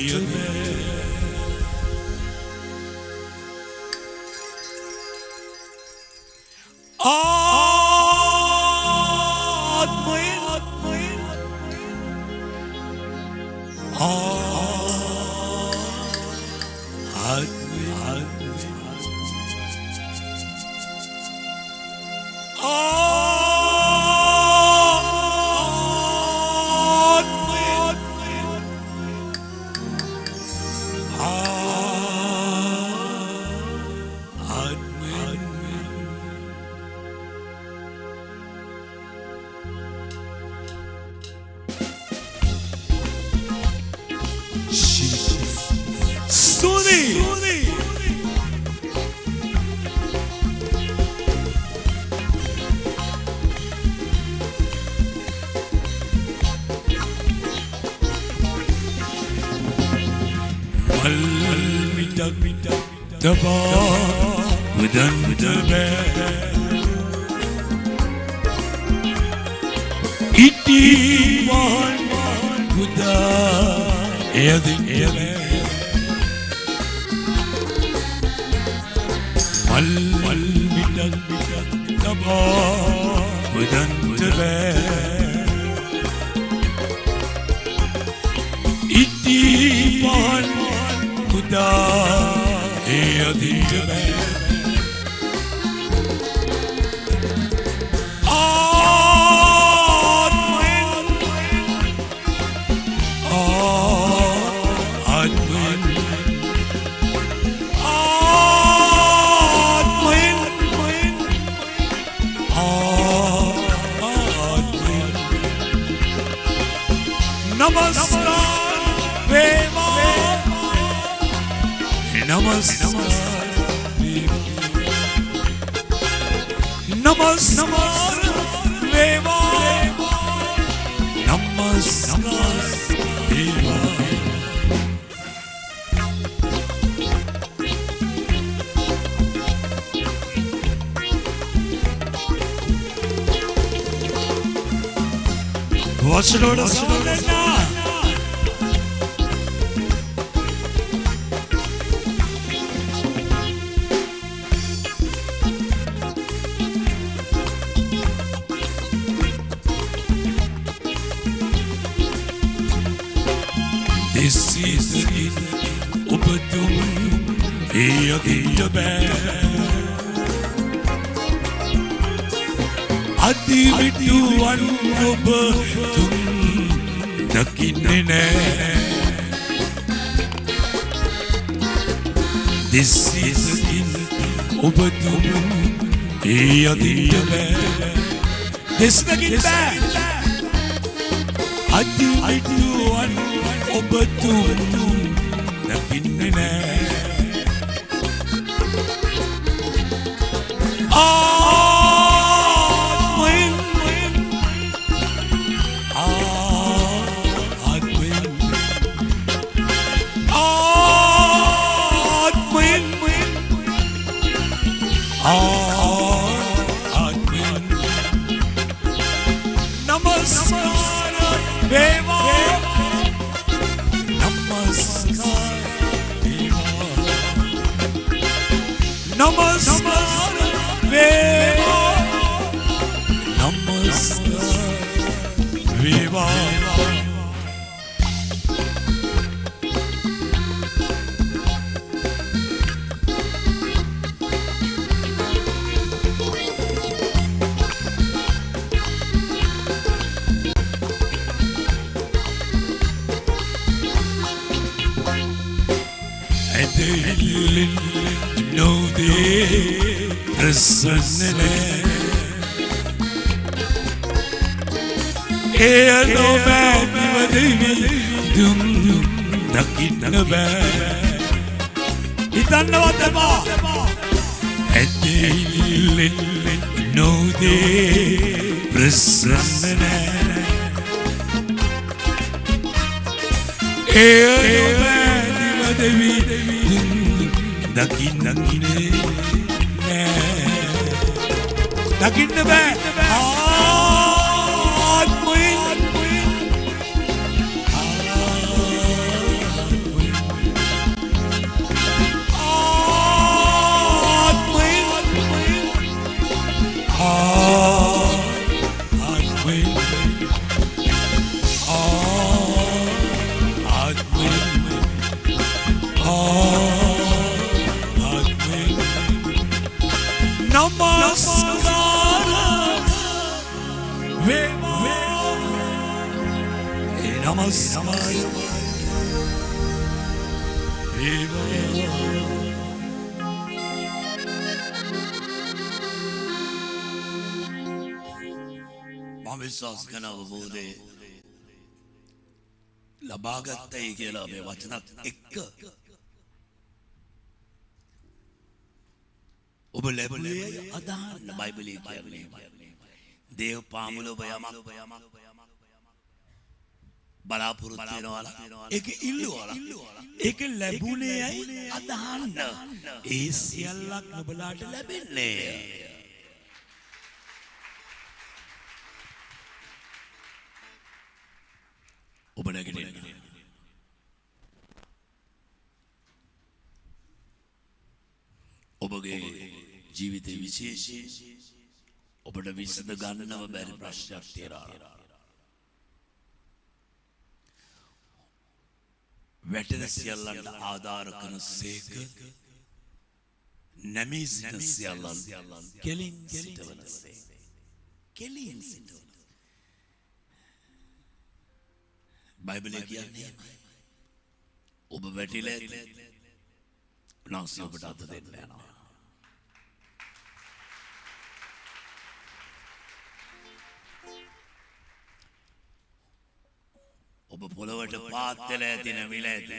හිතන්නවත් එපා. ඇදෙයිල්ලෙන් නොදේ ප්‍රසන්න නෑ. ඒ නොබෑදිව දෙවි දකින්නේ නෑ. දකින්න බෑ ආත්මයෙන්. විශ්වාස කරන අවබෝධය ලබාගත්තයි කියලා මේ වචනත් එක්ක ඔබ ලැබුණේ අදහන්න බයිබලයේ කියන්නේ දේව පාමුල ඔබ යමක් බලාපොරොත්තු වෙනවා ඒක ඉල්ලුවා ඒක ලැබුණේයි අදහන්න ඒ සියල්ලක් ඔබලාට ලැබෙන්නේ ඔබ නැගිටින්න ඔබගේ ජීවිතයේ විශේෂී ඔබට විසඳ ගන්නව බැරි ප්‍රශ්නයක් තියෙනවා. වැටෙන සියල්ලන්ට ආධාර කරන සේක නැමී සිටින සියල්ලන් කෙලින් සිටවන සේක. කෙලින් සිටවන බයිබලයේ කියන්නේ ඔබ වැටිලා උන්වහන්සේ ඔබට අත දෙන්න යනවා. ඔබ පොළවට පාත් වෙලා ඇති නැමිලා ඇති.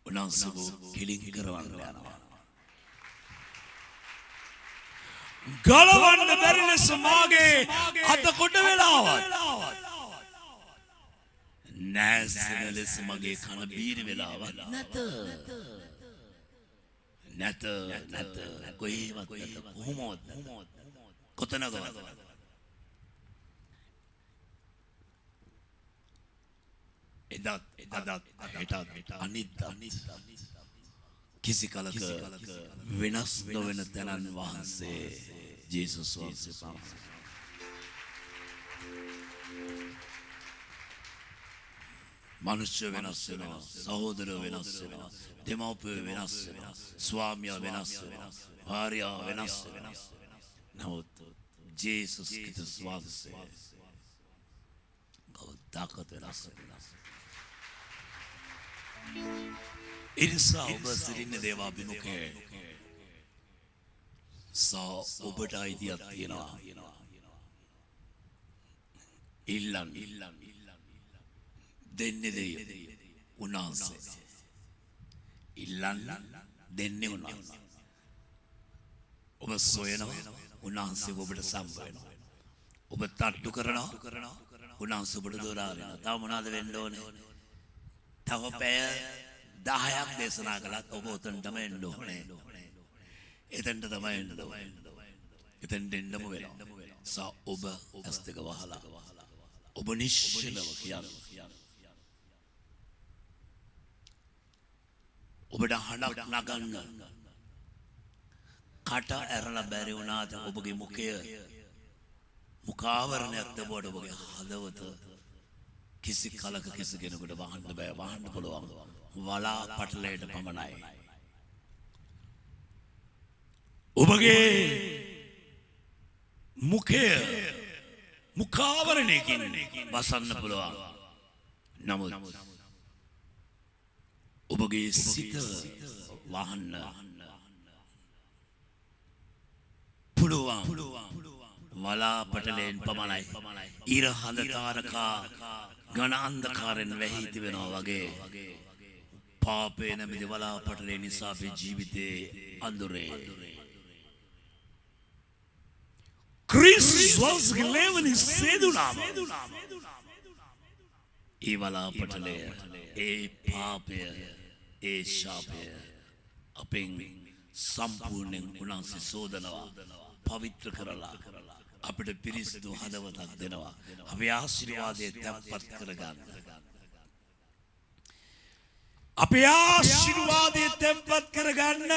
උන්වහන්සේ ඔබ කෙලින් කරවන්න යනවා. ගලවන්න බැරි ලෙස මාගේ අත කොට වෙලාවත් නැසෙන ලෙස මගේ කන බීරි වෙලාවත් නැත කොහේවත් නැත කොහොමවත් කොතනකවත් එදත් හෙටත් අනිත් කිසි කලක වෙනස් නොවන තැනන් වහන්සේ ජේසුස් වහන්සේ. මනුෂ්‍ය වෙනස් වෙනවා, සහෝදරයෝ වෙනස් වෙනවා, දෙමව්පියෝ වෙනස් වෙනවා, ස්වාමියා වෙනස් වෙනවා, භාර්යාව වෙනස් වෙනවා. නමුත් ජේසුස් ක්‍රිස්තුස් වහන්සේ කවදාකවත් වෙනස් වෙනවා. ඉරිසා ඔබ සිටින දේවාභිමුඛයේ ඔබට අයිතියක් තියෙනවා. ඉල්ලන් දෙන්නේ දෙය උන්වහන්සේ. ඉල්ලන් දෙන්නේ උන්වහන්සේ. ඔබ සොයනවා උන්වහන්සේ ඔබට සම්බ වෙනවා. ඔබ තට්ටු කරනවා උන්වහන්සේ ඔබට දොරාරිනවා. තව මොනවද වෙන්න ඕනේ? තව පැය 10ක් දේශනා කළත් ඔබ උතනටම එන්න ඕනේ. එතනට තමයි එන්න ඕනේ. එතෙන්ට එන්නම වෙනවා. ඔබ ඇස් දෙක වහලා ඔබ නිශ්චලව කියන්න. ඔබට හඬක් නගන්න. කට ඇරලා බැරි වුණාද ඔබගේ මුඛය මුඛාවරණයක් තිබුණාද ඔබගේ හදවත කිසි කලක කිසි කෙනෙකුට වහන්න බෑ. වහන්න පුළුවන් වලා පටලයට පමණයි. ඔබගේ මුඛය මුඛාවරණයකින් වසන්න පුළුවන්. නමුත් ඔබගේ සිත වහන්න පුළුවන් වලා පටලයෙන් පමණයි. ඉර හඳ තාරකා ඝන අන්ධකාරයෙන් වැහී තිබෙනවා වගේ පාපේ නැමැති වලාපටලේ නිසා අපේ ජීවිතේ අඳුරේ. ක්‍රිස්තුස් වහන්සේගේ ලේවනින් සේදුනාම ඒ වලාපටලය, ඒ පාපය, ඒ ශාපය අපෙන් සම්පූර්ණයෙන් උන්වහන්සේ සෝදනවා, පවිත්‍ර කරලා අපිට පිරිසිදු හදවතක් දෙනවා. අපේ ආශිර්වාදයේ තැන්පත් කරගන්න. අපේ ආශිර්වාදයේ තැන්පත් කරගන්න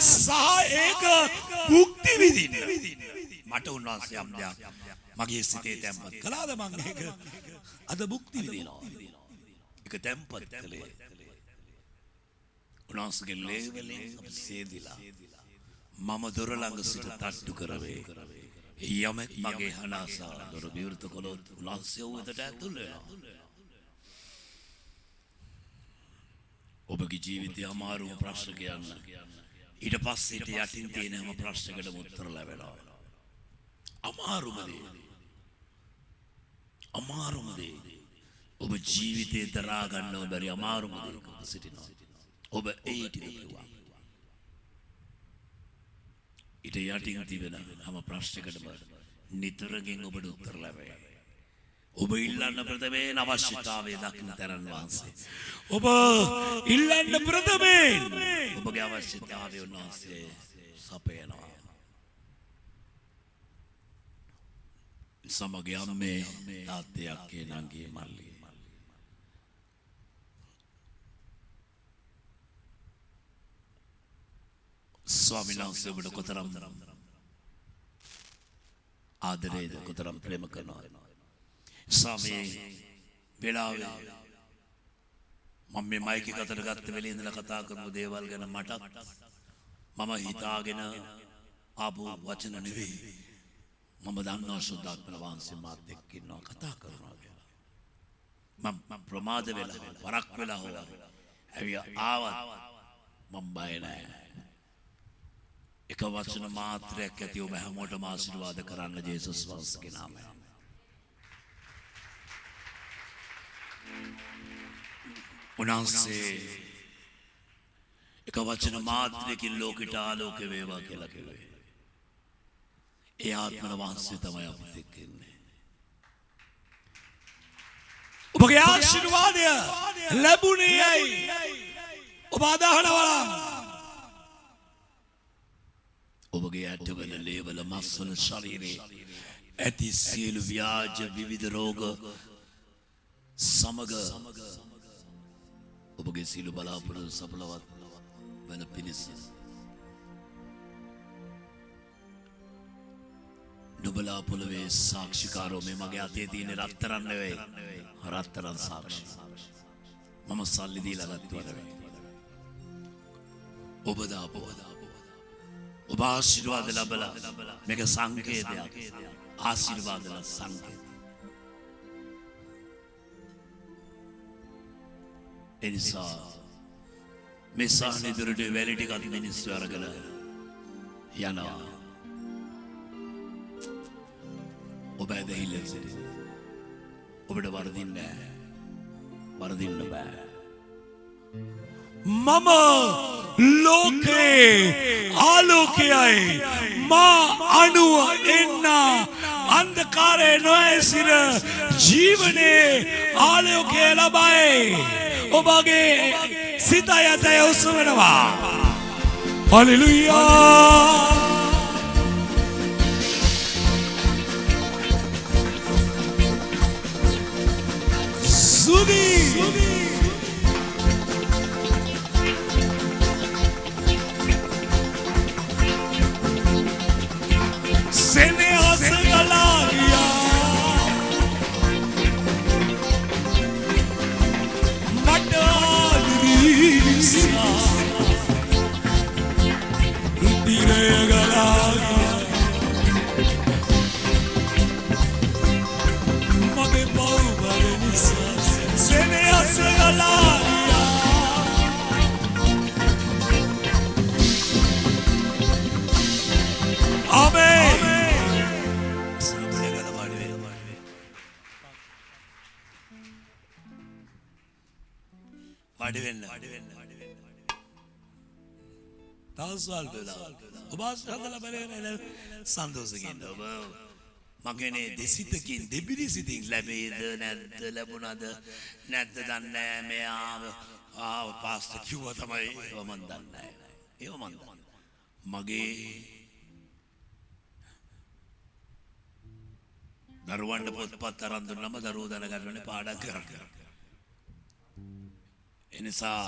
සහ ඒක භුක්ති විඳින්න. මට උන්වහන්සේ යම් දෙයක් මගේ සිතේ තැන්පත් කළාද මං ඒක අද භුක්ති විඳිනවා. ඒක තැන්පත් කළේ උන්වහන්සේගේ ලේ වලින් අපි සේදිලා මම දොර ළඟ සිට තට්ටු කරවේ. යමෙක් මගේ හනාසා දොර විවෘත කළොත් උන්වහන්සේ උවතට ඇතුල් වෙනවා. ඔබගේ ජීවිතය අමාරුම ප්‍රශ්න කියන්න. ඊට පස්සේ යටින් තියෙන හැම ප්‍රශ්නයකටම උත්තර ලැබෙනවා. අමාරුම දේ ඔබ ජීවිතේ දරා ගන්නව බැරි අමාරුම දේ සිටිනවා. ඔබ ඒ ටික කිව්වා. ඊට යටින් තිබෙන හැම ප්‍රශ්නයකටම නිතරගෙන් ඔබට උත්තර ලැබේ. ඔබ ඉල්ලන්න ප්‍රථමයෙන් අවශ්‍යතාවය දක්න තරන් වහන්සේ. ඔබ ඉල්ලන්න ප්‍රථමයෙන් ඔබගේ අවශ්‍යතාවය උන්වහන්සේ සපයනවා. සමග අම්මේ තාත්තේ අක්කේ නංගී මල්ලි ස්වාමීන් වහන්සේ ඔබට කොතරම් ආදරේද, කොතරම් ප්‍රේම කරනවද? ස්වාමී වෙලාවේ මම මේ මයික් එක අතට ගත්ත වෙලේ ඉඳලා කතා කරපු දේවල් ගැන මටත් මම හිතාගෙන ආපු වචන නෙවෙයි. මම දන්නවා සුද්ධාත්ම වහන්සේ මාත් එක්ක ඉන්නවා, කතා කරනවා කියලා. මම ප්‍රමාද වෙලා වරක් වෙලා හොයලා ආවත් මම බය නැහැ. එක වචන මාත්‍රයක් ඇති ඔබ හැමෝටම ආශිර්වාද කරන්න ජේසුස් වහන්සේගේ නාමයෙන්. උන්වහන්සේ එක වචන මාත්‍රයකින් ලෝකෙට ආලෝක වේවා කියලා කිව්වේ. ඒ ආත්මන වහන්සේ තමයි අපිට එක්ක ඉන්නේ. ඔබගේ ආශිර්වාදය ලැබුණේ ඇයි? ඔබ අදහනවා ඔබගේ ඇටවල, ලේවල, මස්වල, ශරීරේ ඇති සියලු ව්‍යාජ විවිධ රෝග සමග ඔබගේ සියලු බලාපොරොත්තු සඵලවත් වන පිණිස නුඹලා පොළවේ සාක්ෂිකාරෝ. මේ මගේ අතේ තියෙන රත්තරන් නෙවෙයි, රත්තරන් සාක්ෂි. මම සල්ලි දීලා ගත්තා නෙවෙයි. ඔබ දාපුවා. ඔබ ආශිර්වාද ලැබලා මේක සංකේතයක්. ආශිර්වාද ලැබ සංකේතය. එනිසා මේ සාහනේ දුරට වැලි ටිකක් මිනිස්සු අරගෙන යනවා. ඔබ ඇදහිල්ලෙන් සිටින්න. ඔබට වරදින්නේ නැහැ. වරදින්න බෑ. මම ලෝකේ ආලෝකයයි. මා අනුව එන්න අන්ධකාරයේ නොඇසිර ජීවනයේ ආලෝකය ලබයි. ඔබගේ සිත යතය උසවනවා. හලෙලුයා. සුදී සෙනෙහස ගලා ගියා. මට ආදරී නිසා රුධිරය ගලා ගියා. මගේ පව් නිසා සෙනෙහස ගලා ගියා. ආමේන්. වාඩි වෙන්න. තවස්වල් වෙලා. ඔබ හදලා බලන්න සන්තෝෂකින් ඔබ මගනේ දෙසිතකින් දෙබිරිසිතින් ලැබෙයිද නැද්ද ලැබුණාද නැද්ද දන්නේ මෙයා පාස්ටර් කිව්වා තමයි ඒව මන් දන්නේ ඒව මන් දන්නේ මගේ දරුවන්ට පොත්පත් අරන් දුන්නම දරුවෝ දැනගන්නනේ පාඩම් කරන්න. එනිසා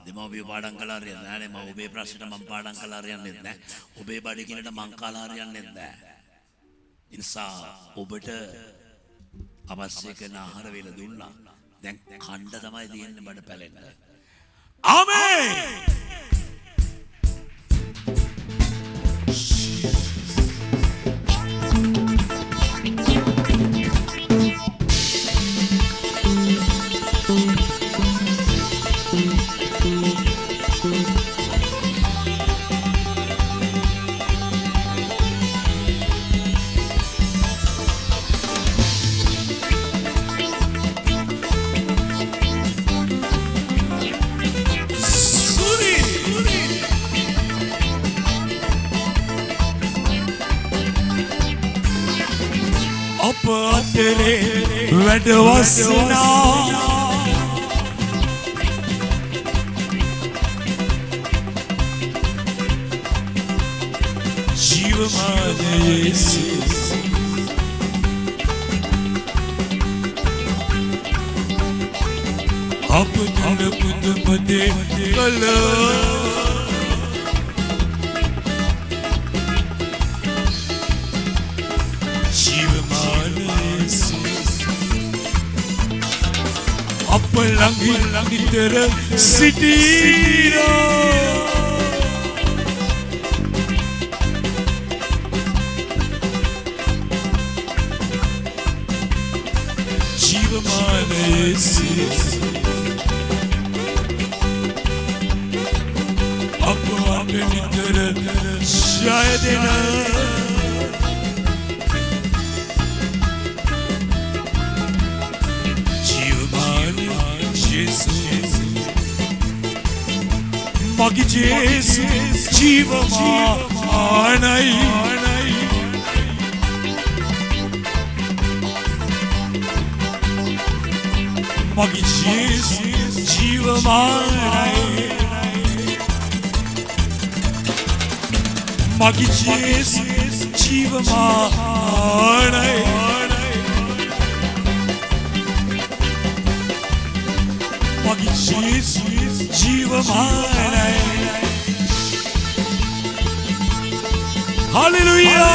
දෙමව්පිය පාඩම් කළා හරියන්නේ නැහැ නේ. මම ඔබේ ප්‍රශ්නෙට මම පාඩම් කළා හරියන්නේ නැහැ. ඔබේ බඩගිනට මං කාලා හරියන්නේ නැහැ. එනිසා ඔබට අවශ්‍ය කරන ආහාර වේල දුන්නා. දැන් කණ්ඩ තමයි තියෙන්නේ බඩ පැලෙන්න. ආමේන්. අපතරේ වැඩවසනා ජීවමාන යේසුස් අප තුන පුදුමදේ කළා ළඟින් නිතර සිටිනා ජීවමාන යේසුස් අප නිතර ජය දෙනා मगी जेसु जीवमानई मगी जेसु जीवमानई मगी जेसु जीवमानई मगी जेसु जीवमानई हालेलुया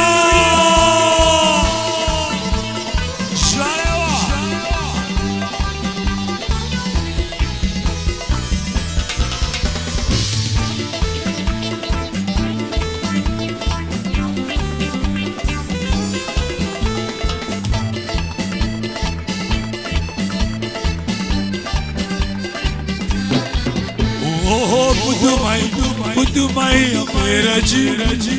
पुदुमई मेरा जी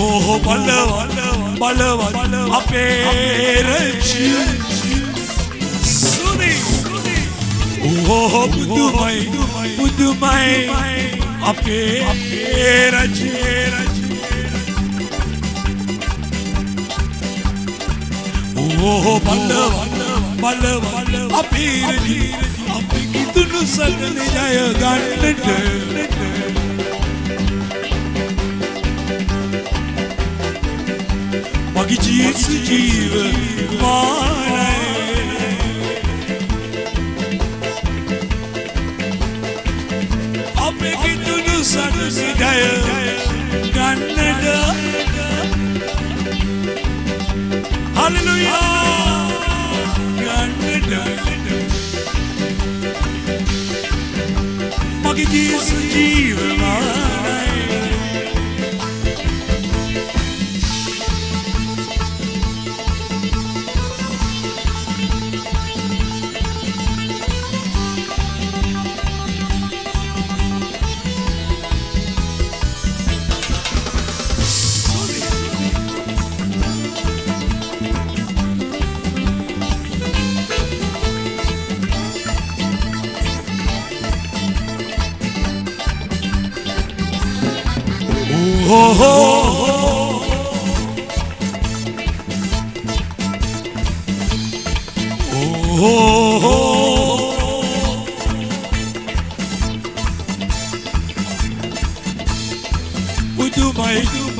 ओह बलवा अपेरा जी सुनी ओह पुदुमई अपेरा जी ओह बलवा अपेरा जी तुनु सगने जाय गන්නට मगी जीसु जीवमानई අපේ තුनु සගනේ ජය ගන්නට हालेलुया ගන්නට मगी जीसु जीवमानई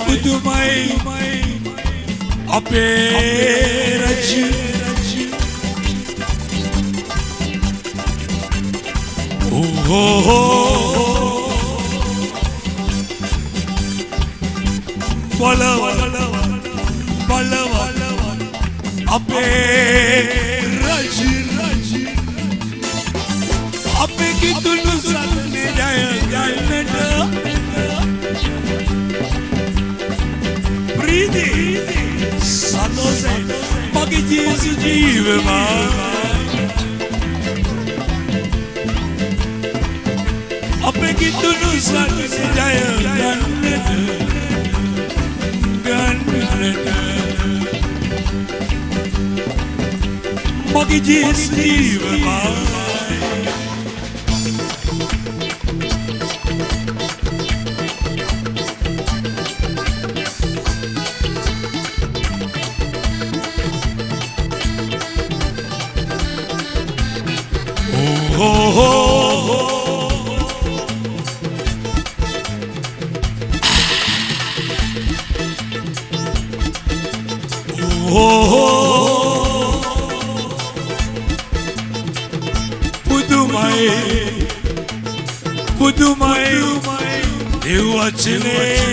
Udumai Ape Raju Balawa Ape Raju Ape ki tunu salne jaya galnada Pridi Sanose Magi Jesu jeeva Ape ki tunu salne jaya galnada Magi Jesu jeeva Pudumai Dewachine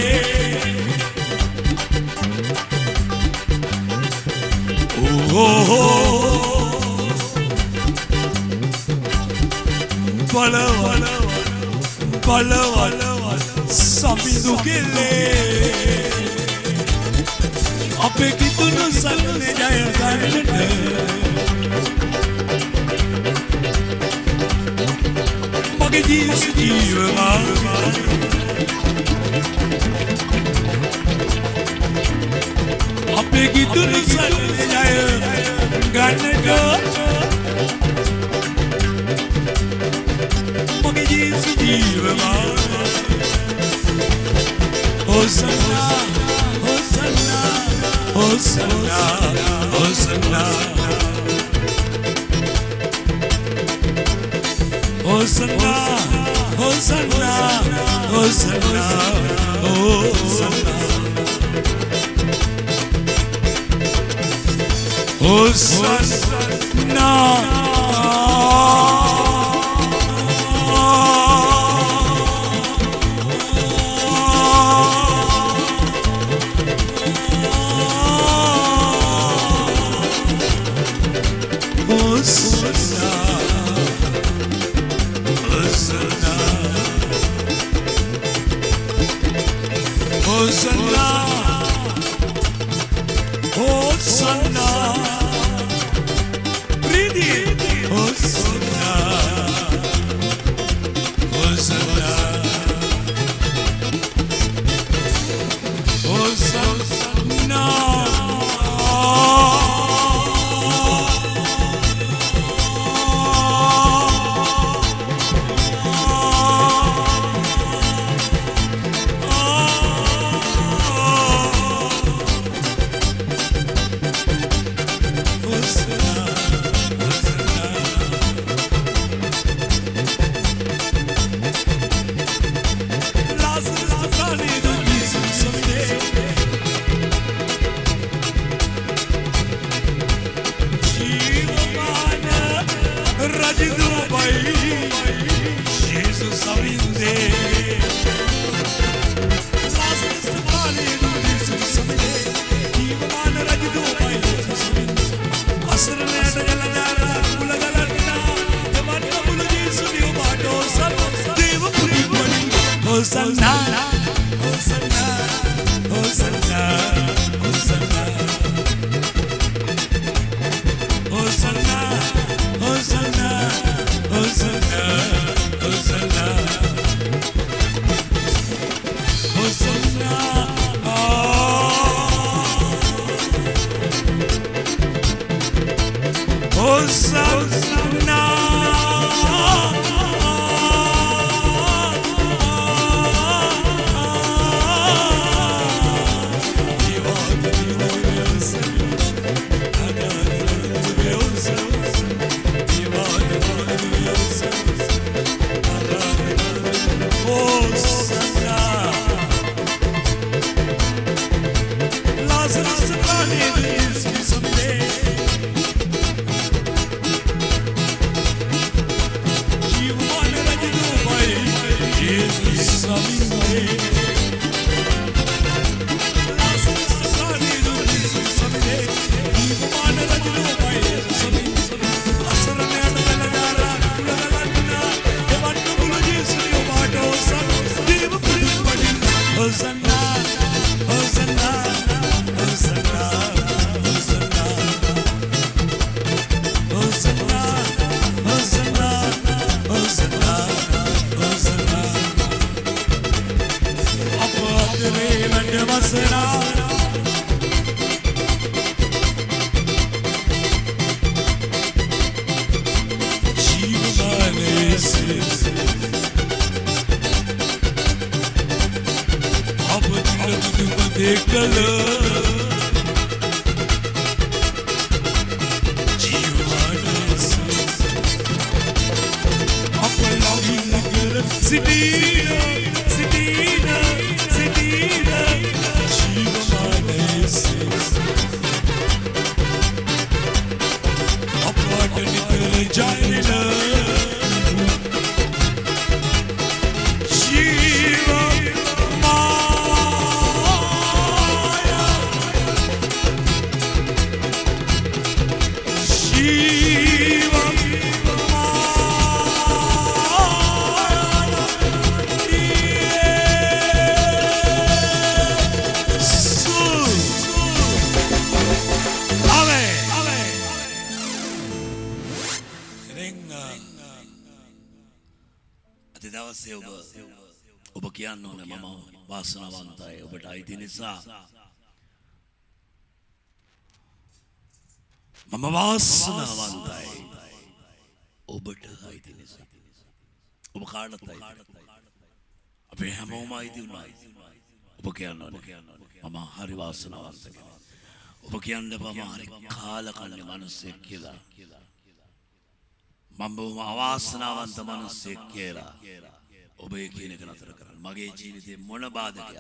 Balawa Samindu Gele Ape ki tunu salne jaya galnada Magi Jesu jeeva Ape ki tunu salne jaya galnada Magi Jesu jeeva Hosanna Hosanna Hosanna Hosanna Hosanna Hosanna Hosanna Hosanna Hosanna Hosanna Pridi Hosanna Hosanna Hosanna Jesus Avinde Hosanna Hosanna Hosanna Hosanna Hosanna Hosanna Hosanna Hosanna Hosanna Hosanna දෙකල ජීවමානස අප ළඟින් කර සිටින ජීවමානස අපට නිතර ජයන ඔබ කියන්න ඕනේ මම වාසනාවන්තයි ඔබට අයිති නිසා මම වාසනාවන්තයි ඔබට අයිති නිසා ඔබ කාටද අයිති අපේ හැමෝම අයිති උනා ඔබ කියන්න ඕනේ මම හරි වාසනාවන්ත කෙනෙක් ඔබ කියන්න බෑ මම හරි කාලකන්ණි මිනිස්සෙක් කියලා මම බොහොම අවාසනාවන්ත මිනිස්සෙක් කියලා ඔබ ඒ කියන එක නතර කරන්න. මගේ ජීවිතේ මොන බාධකයක්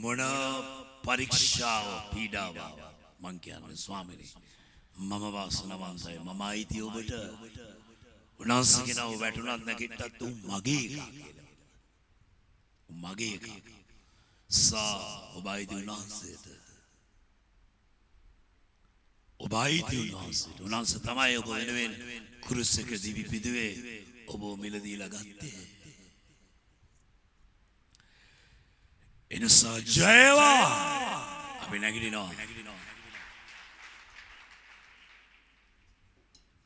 මොන පරීක්ෂාව පීඩාව මං කියන්නේ ස්වාමීනි මම වාසනාවන්තයි මම අයිති ඔබට උනාන්සේ කියනවා වැටුණත් නැගිට්ටත් උන් මගේ එකක් කියලා. මගේ එකක්. සා ඔබ අයිති උනාන්සේට. ඔබ අයිති උනාන්සේට. උනාන්සේ තමයි ඔබ වෙනුවෙන් කුරුසක දිවි පිදුවේ ඔබ මිලදීලා ගත්තේ. එනිසා ජයවා අපි නැගිටිනවා.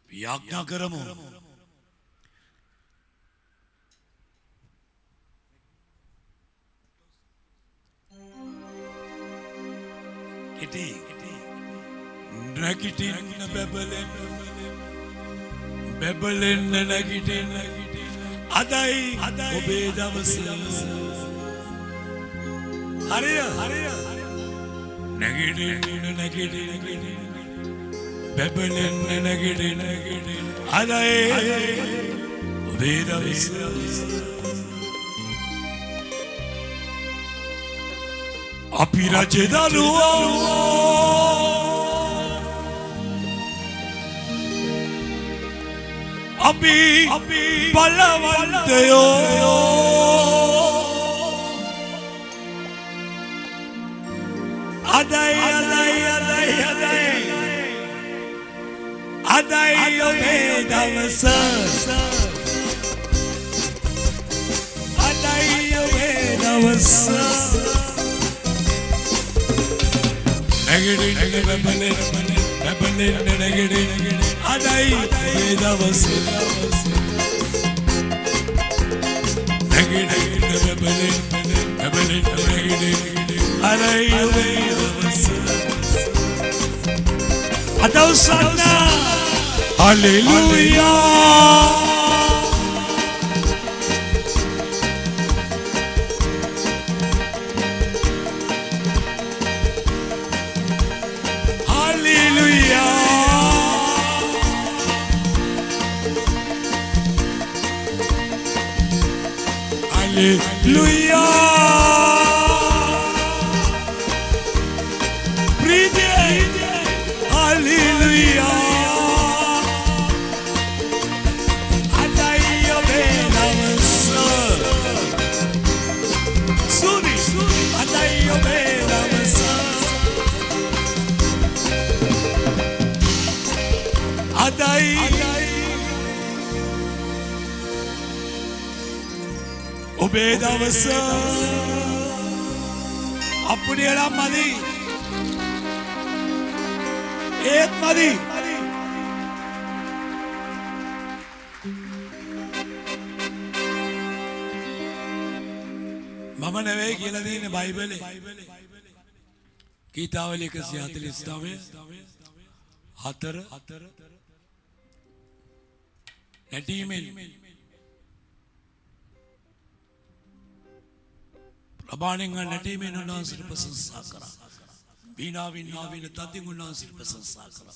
යාඥා කරමු. කිටි නැගිටින්න බැබලෙන්න නැගිටින්න අදයි ඔබේ දවස හරිය නැගිටින්න බැබලෙන්න නැගිටින්න අදයි ඔබේ දවස අපි රජ දරුවෝ අපි බලවන්තයෝ අදයි ඔබේ දවස අදයි ඔබේ දවස නැගිටින්න බැබලෙන්න නැගිටින්න අදයි ඔබේ දවස නැගිටින්න බැබලෙන්න නැගිටින්න අදයි ඔබේ දවස අද උසන්න hallelujah Hallelujah. Breathe. Hallelujah. Adai obe namaste. Suri. Adai obe namaste. Adai. ඔබේ දවස අපුඩියලම් මදි ඒත් මදි මම නෙවෙයි කියලා තියෙන බයිබලේ ගීතාවලිය 149 4 නැටීමෙන් ප්‍රබාණෙන් නැටීමෙන් උන්වහන්සේට ප්‍රශංසා කරා. වීණාවෙන් නාවෙන් තදින් උන්වහන්සේට ප්‍රශංසා කරා.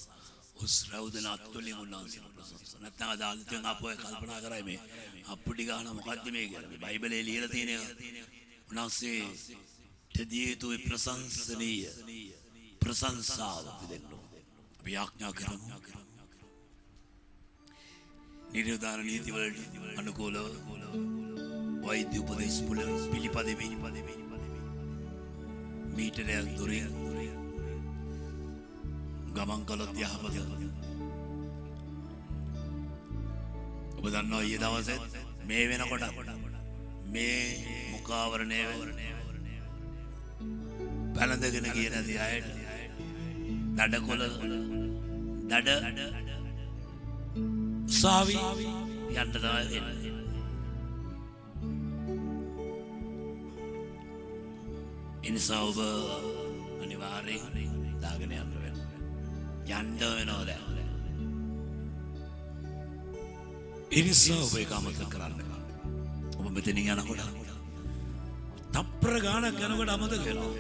උස්රවුදන අත්වලින් උන්වහන්සේට ප්‍රශංසා. නැත්නම් අදාළතෙන් අපෝ කල්පනා කරයි මේ අප්පුඩි ගන්න මොකද්ද මේ කියලා. මේ බයිබලයේ ලියලා තියෙන එක. උන්වහන්සේ දෙවිය යුතු ප්‍රශංසනීය ප්‍රශංසාව දෙන්න. අපි ආඥා කරමු. නිරෝධාන නීති වලට අනුකූලව වෛද්‍ය උපදේශ පිළිපදෙමින් මීටරයක් දුරින් ගමන් කළොත් යහපත. ඔබ දන්නවා ඊයේ දවසේ මේ වෙනකොට මේ මුඛාවරණය පැලඳගෙන ගිය නැති අයට දඩකොළ දඩ සාවි යන්න තමයි එන්නේ. එනිසා ඔබ අනිවාර්යෙන් දාගෙන යන්න වෙනවා. යන්න වෙනවා දැන්. එනිසා ඔබ ඒක අමතක කරන්න. ඔබ මෙතනින් යනකොට තප්පර ගානක් යනකොට අමතක වෙනවා.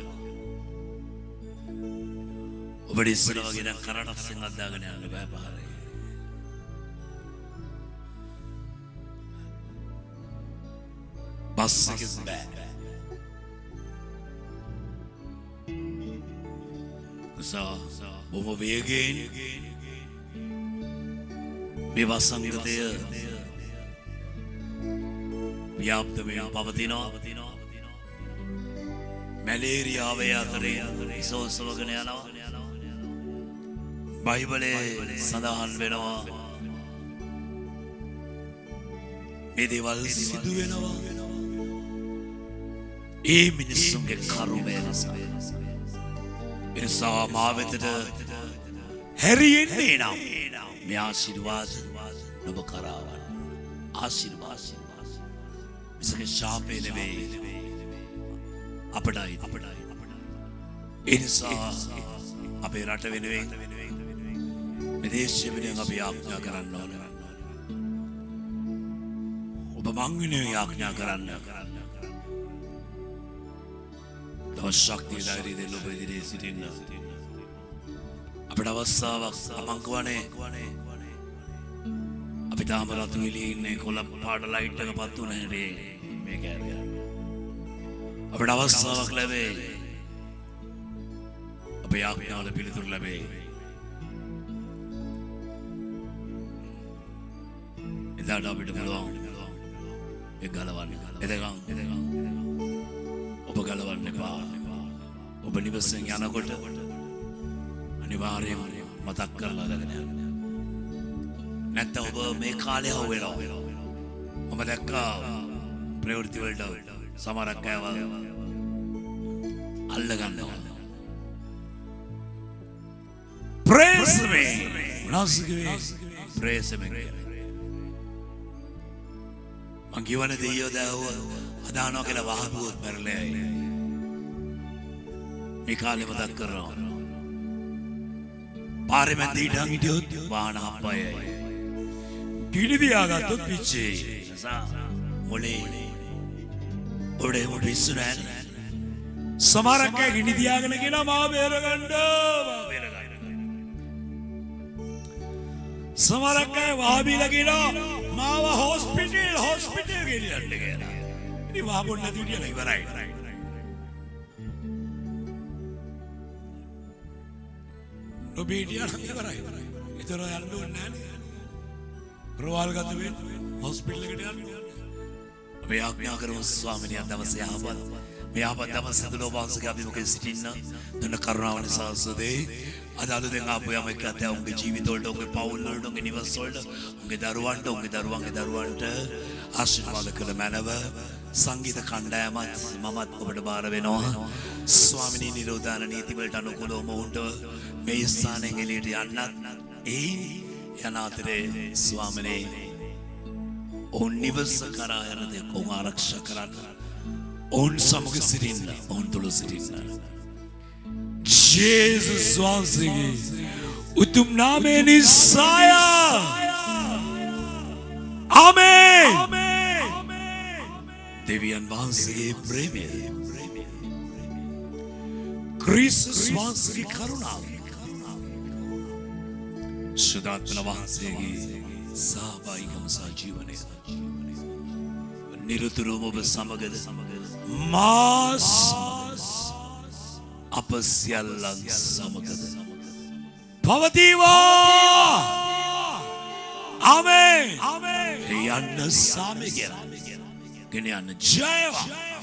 ඔබට ඉස්සර වගේ දැන් කරටස්සෙන් අද්දාගෙන යන්න බෑ පාරේ. බස් එකෙන් බෑ. බොහොම වේගයෙන් මේ වසංගතය ව්‍යාප්ත වෙමින් පවතිනවා. මැලේරියාවේ අතරේ ඉසෝසවගෙන යනවා. බයිබලයේ සඳහන් වෙනවා මේ දේවල් සිදු වෙනවා ඒ මිනිස්සුන්ගේ කර්මය නිසා. එනිසා මා වෙතට හැරියෙන්නේ නම් මේ ආශිර්වාද ඔබ කරාවන්න. ආශිර්වාද මිසක ශාපේ නෙවෙයි අපටයි. එනිසා අපේ රට වෙනුවෙන් මේ දේශය වෙනුවෙන් අපි ආඥා කරන්න ඕන. ඔබ මං වෙනුවෙන් ආඥා කරන්න. තව ශක්තිය ධෛර්යය දෙන්න ඔබ ඉදිරියේ සිටින්න. අපිට අවස්ථාවක් අමංකවනේ. අපි තාම රතු එළියේ ඉන්නේ කොළ පාට ලයිට් එක පත්තු නැහැ මේක ඇරියා. අපිට අවස්ථාවක් ලැබේ. අපේ ආඥාවල පිළිතුරු ලැබේ. එදාට අපිට පුළුවන් ඒ ගලවන්න. එදගම් ඔබ ගලවන්න එපා. ඔබ නිවසෙන් යනකොට අනිවාර්යයෙන් මතක් කරලා අරගෙන යන්න. නැත්නම් ඔබ මේ කාලේ හවුවෙනවා. මම දැක්කා ප්‍රවෘත්ති වලට සමහරක් අයව අල්ල ගන්නවා. praise me නස්ගේ praise me මං කියවන දෙයියෝ දාව අදානවා කියලා වහපුවොත් මැරෙලයි. මේ කාලේ මතක් කරනවා. පාරේ මැද ඉඳන් හිටියොත් වාහන හප්පයයි. ගිනි දියාගත්තොත් පිච්චේ. මොලේ ඔඩේ පිස්සු නැහැ. සමහරක් අය ගිනි දියාගෙන කියනවා මාව බේරගන්න. සමහරක් අය වහබීලා කියනවා මාව හොස්පිටල් ගෙනියන්න කියලා. ඉතින් වහබොන්න නැති විදියට ඉවරයි. ඔබේටියා ඉවරයි. ඒතර යන්න ඕනේ නැහැ. රෝහල් ගත වෙන්නේ හොස්පිටල් එකට යන්න. අපි ආඥා කරමු ස්වාමීනි අද දවසේ ආපත් මේ ආපත් දවස් තුල ඔබ වහන්සේගේ අභිමුඛයෙන් සිටින්න දුන්න කරුණාව නිසා සදේ අද අලුතෙන් ආපු යමෙක් අතේ උන්ගේ ජීවිත වලට උන්ගේ පවුල් වලට උන්ගේ නිවස් වලට උන්ගේ දරුවන්ට උන්ගේ දරුවන්ට ආශිර්වාද කළ මැනව සංගීත කණ්ඩායමත් මමත් ඔබට බාර වෙනවා. ස්වාමිනී නිරෝධාන නීති වලට අනුකූලව මොවුන්ට මේ ස්ථානයෙන් එළියට යන්නත් ඒ යන අතරේ ස්වාමිනේ ඔවුන් නිවස කරා යන දේ ඔවුන් ආරක්ෂා කරන්න. ඔවුන් සමග සිටින්න. ඔවුන් තුළ සිටින්න. ජේසුස් වහන්සේගේ උතුම් නාමයෙන් නිසාය. ආමේන්. දෙවියන් වහන්සේගේ ප්‍රේමය ක්‍රිස්තුස් වහන්සේගේ කරුණාව සුදාත්මන වහන්සේගේ සහභාගිකම සහ ජීවනය නිරතුරුවම ඔබ සමගද මාස් අප සියල්ලන් සමගද පවතිවා ආමේන් යන්න සාමය ගෙන යන්න ජයවා